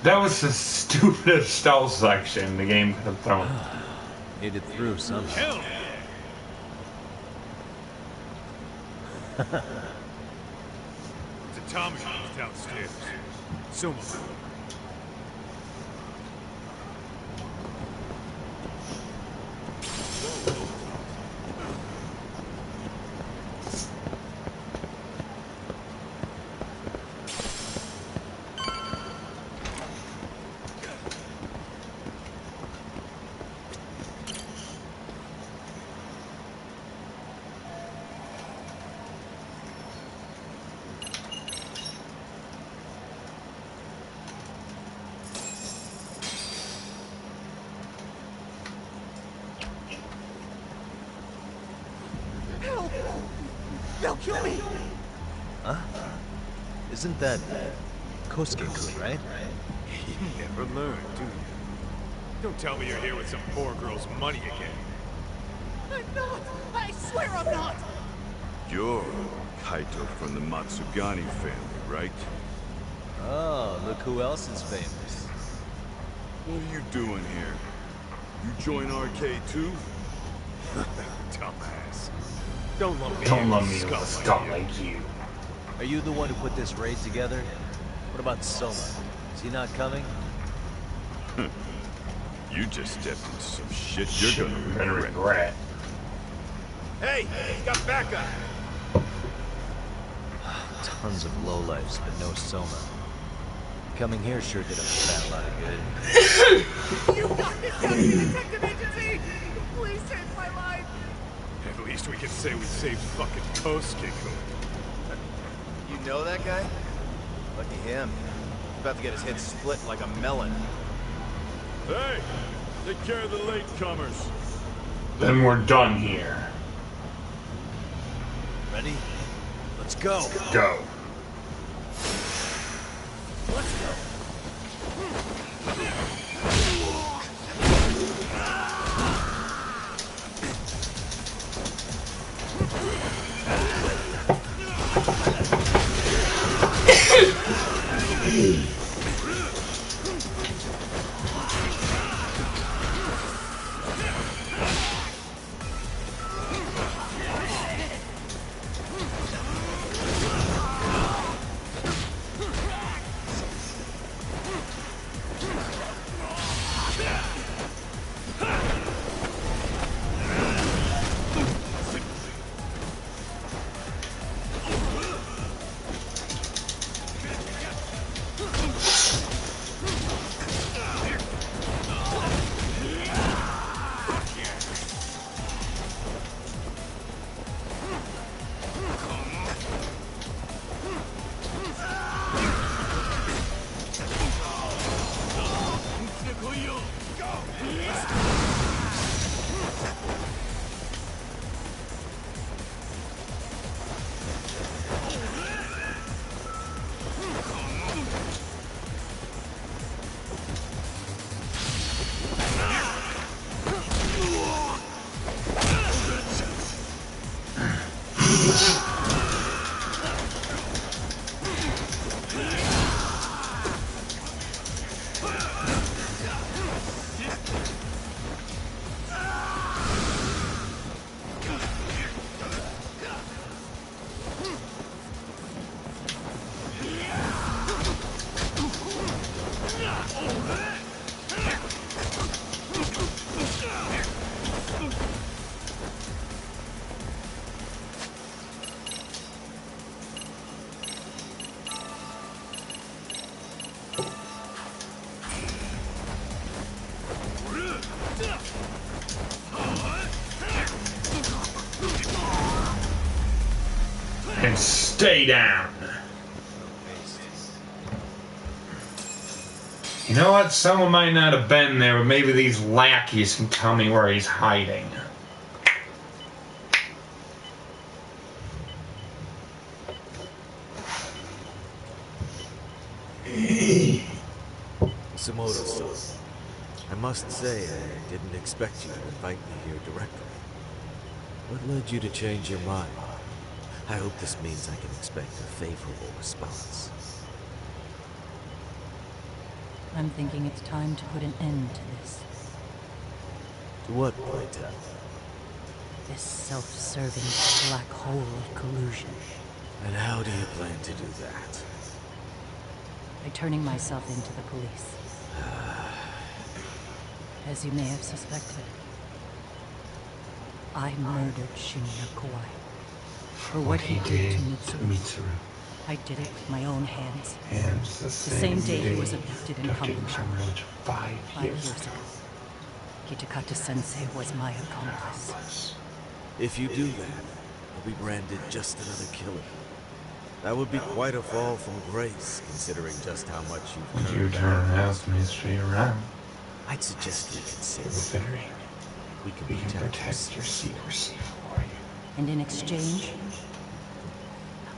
That was the stupidest stealth section the game could have thrown. Made it through somehow. The Tommy is downstairs. Soma. Help! They'll kill me! Huh? Isn't that Kosuke-kun, right? You never learn, do you? Don't tell me you're here with some poor girl's money again. I'm not! I swear I'm not! You're Kaito from the Matsugani family, right? Oh, look who else is famous. What are you doing here? You join RK too? Dumbass. Don't lump me Don't in lump with me scum with a scum like you. Are you the one who put this raid together? What about Soma? Is he not coming? You just stepped into some shit you're gonna regret. Hey, he's got backup. Tons of lowlifes, but no Soma. Coming here sure did him a fat lot of good. You got this out of the detective agency! Please save my life! At least we can say we saved fucking Kosuke-kun. You know that guy? Lucky him. He's about to get his head split like a melon. Hey! Take care of the latecomers. Then we're done here. Ready? Let's go. Go. Let's go. and stay down. You know what? Someone might not have been there, but maybe these lackeys can tell me where he's hiding. Kosumoto-san, I must say I didn't expect you to invite me here directly. What led you to change your mind? I hope this means I can expect a favorable response. I'm thinking it's time to put an end to this. To what, pray tell? This self-serving black hole of collusion. And how do you plan to do that? By turning myself into the police. As you may have suspected, I murdered Shinya Kawai. For what he did to Mitsuru. I did it with my own hands. The same day he was abducted in Kamurocho. 5 years ago. Kitakata-sensei was my accomplice. If you do that, you'll be branded just another killer. That would be quite a fall from grace, considering just how much you've turned house mystery around. I'd suggest we consider. We can protect your secrecy for you. And in exchange,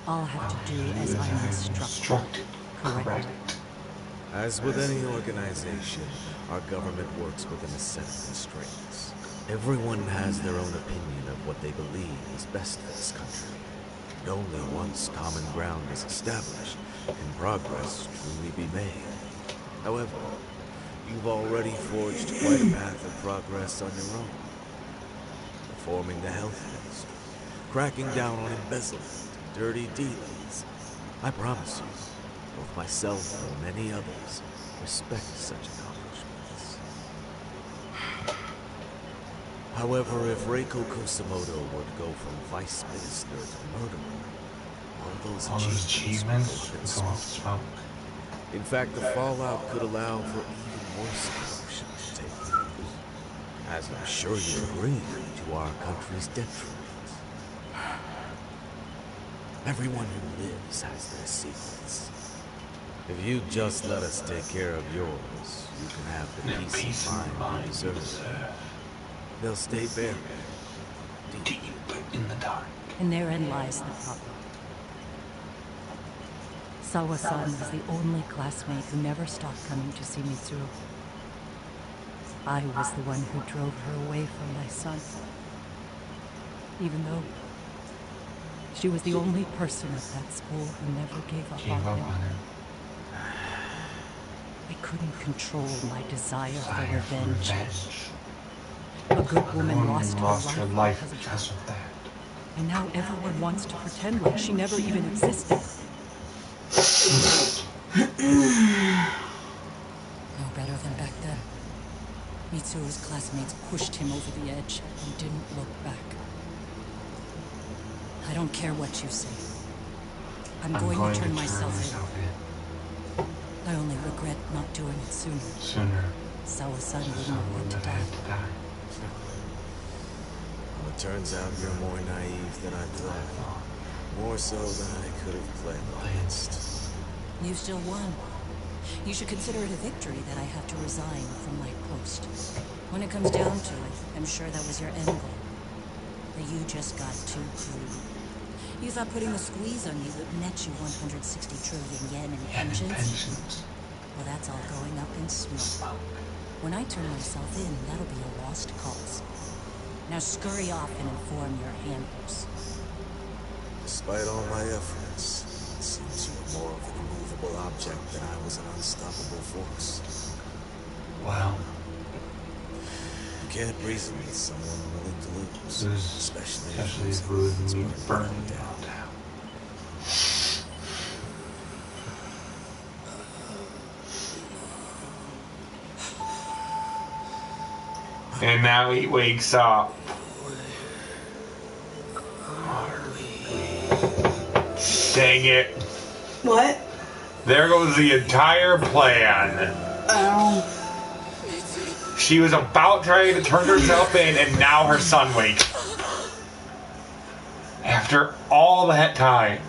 I'll have to do as I'm instructed. Correct. As with any organization, our government works within a set of constraints. Everyone has their own opinion of what they believe is best for this country. And only once common ground is established can progress truly be made. However, you've already forged quite a path of progress on your own. Reforming the health ministry, cracking down on embezzlement, dirty dealings. I promise you, both myself and many others respect such accomplishments. However, if Reiko Kosumoto were to go from vice minister to murderer, all those achievements would go up in smoke. In fact, the fallout could allow for even worse corruption to take place. As I'm sure you agree, to our country's detriment. Everyone who lives has their secrets. If you just let us take care of yours, you can have the peace of mind you deserve. They'll stay buried, deep in the dark. And therein lies the problem. Sawa-san was the only classmate who never stopped coming to see Mitsuru. I was the one who drove her away from my son. Even though she was the only person at that school who never gave up on him. I couldn't control my desire for revenge. A good woman lost her life because of that. And now everyone wants to pretend like she never even existed. No better than back then. Mitsuru's classmates pushed him over the edge and didn't look back. I don't care what you say. I'm going to turn myself in. I only regret not doing it sooner. Sawa-san wouldn't want to die. Well, it turns out you're more naive than I thought. More so than I could have planned against. You still won. You should consider it a victory that I have to resign from my post. When it comes down to it, I'm sure that was your end goal. But you just got too greedy. You thought putting the squeeze on you would net you 160 trillion yen in pensions? Well, that's all going up in smoke. When I turn myself in, that'll be a lost cause. Now scurry off and inform your handlers. Despite all my efforts, it seems you were more of an immovable object than I was an unstoppable force. Wow. You can't reason with someone willing to lose, especially if losing you burn down. And now he wakes up. Dang it. What? There goes the entire plan. Oh. She was about ready to turn herself in, and now her son wakes. After all that time,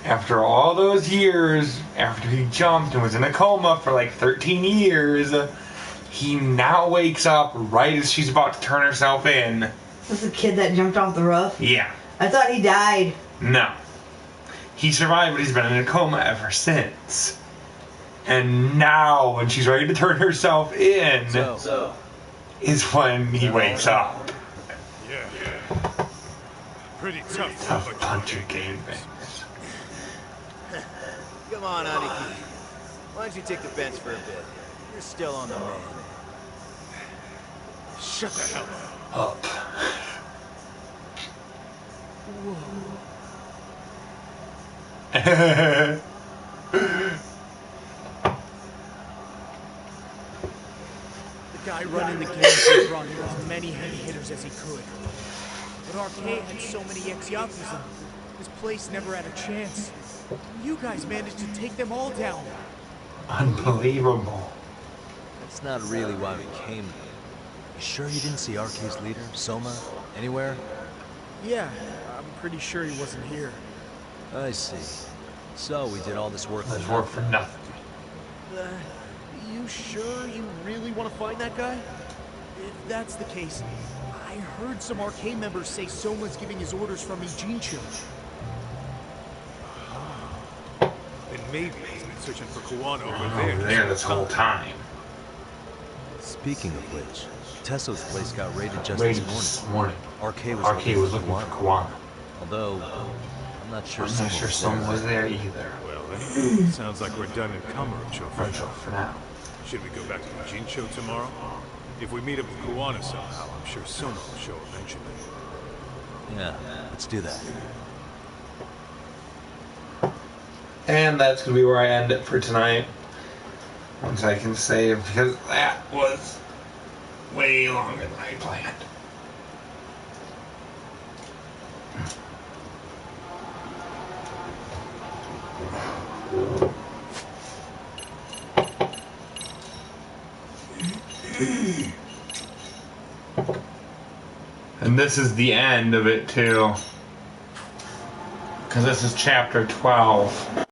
after all those years, after he jumped and was in a coma for like 13 years, he now wakes up right as she's about to turn herself in. That's the kid that jumped off the roof? Yeah. I thought he died. No. He survived, but he's been in a coma ever since. And now, when she's ready to turn herself in, is when he wakes up. Yeah. Pretty tough. Tough puncher gangbangers. Come on, Aniki. Why don't you take the bench for a bit? You're still on the man. Shut the hell up. The guy running the game brought in as many heavy hitters as he could. But Arcade had so many ex-Yakuza, this place never had a chance. You guys managed to take them all down. Unbelievable. That's not really why we came here. You sure you didn't see Arcade's leader, Soma, anywhere? Yeah, I'm pretty sure he wasn't here. I see. So we did all this work for nothing. You sure you really want to find that guy? If that's the case, I heard some Arcade members say Soma's giving his orders from Ijincho. Then maybe he's been searching for Kuwano over there this whole time. Speaking of which, Tesso's place got raided just this morning. Arcade was looking for Kuwano. Although, I'm not sure Soma was there either. Well, then, sounds like we're done in Kamurocho for now. Should we go back to Ijincho tomorrow? If we meet up with Kuwano somehow, I'm sure Soma will show eventually. Yeah, let's do that. And that's going to be where I end it for tonight. Once I can save, because that was way longer than I planned. And this is the end of it too, because this is chapter 12.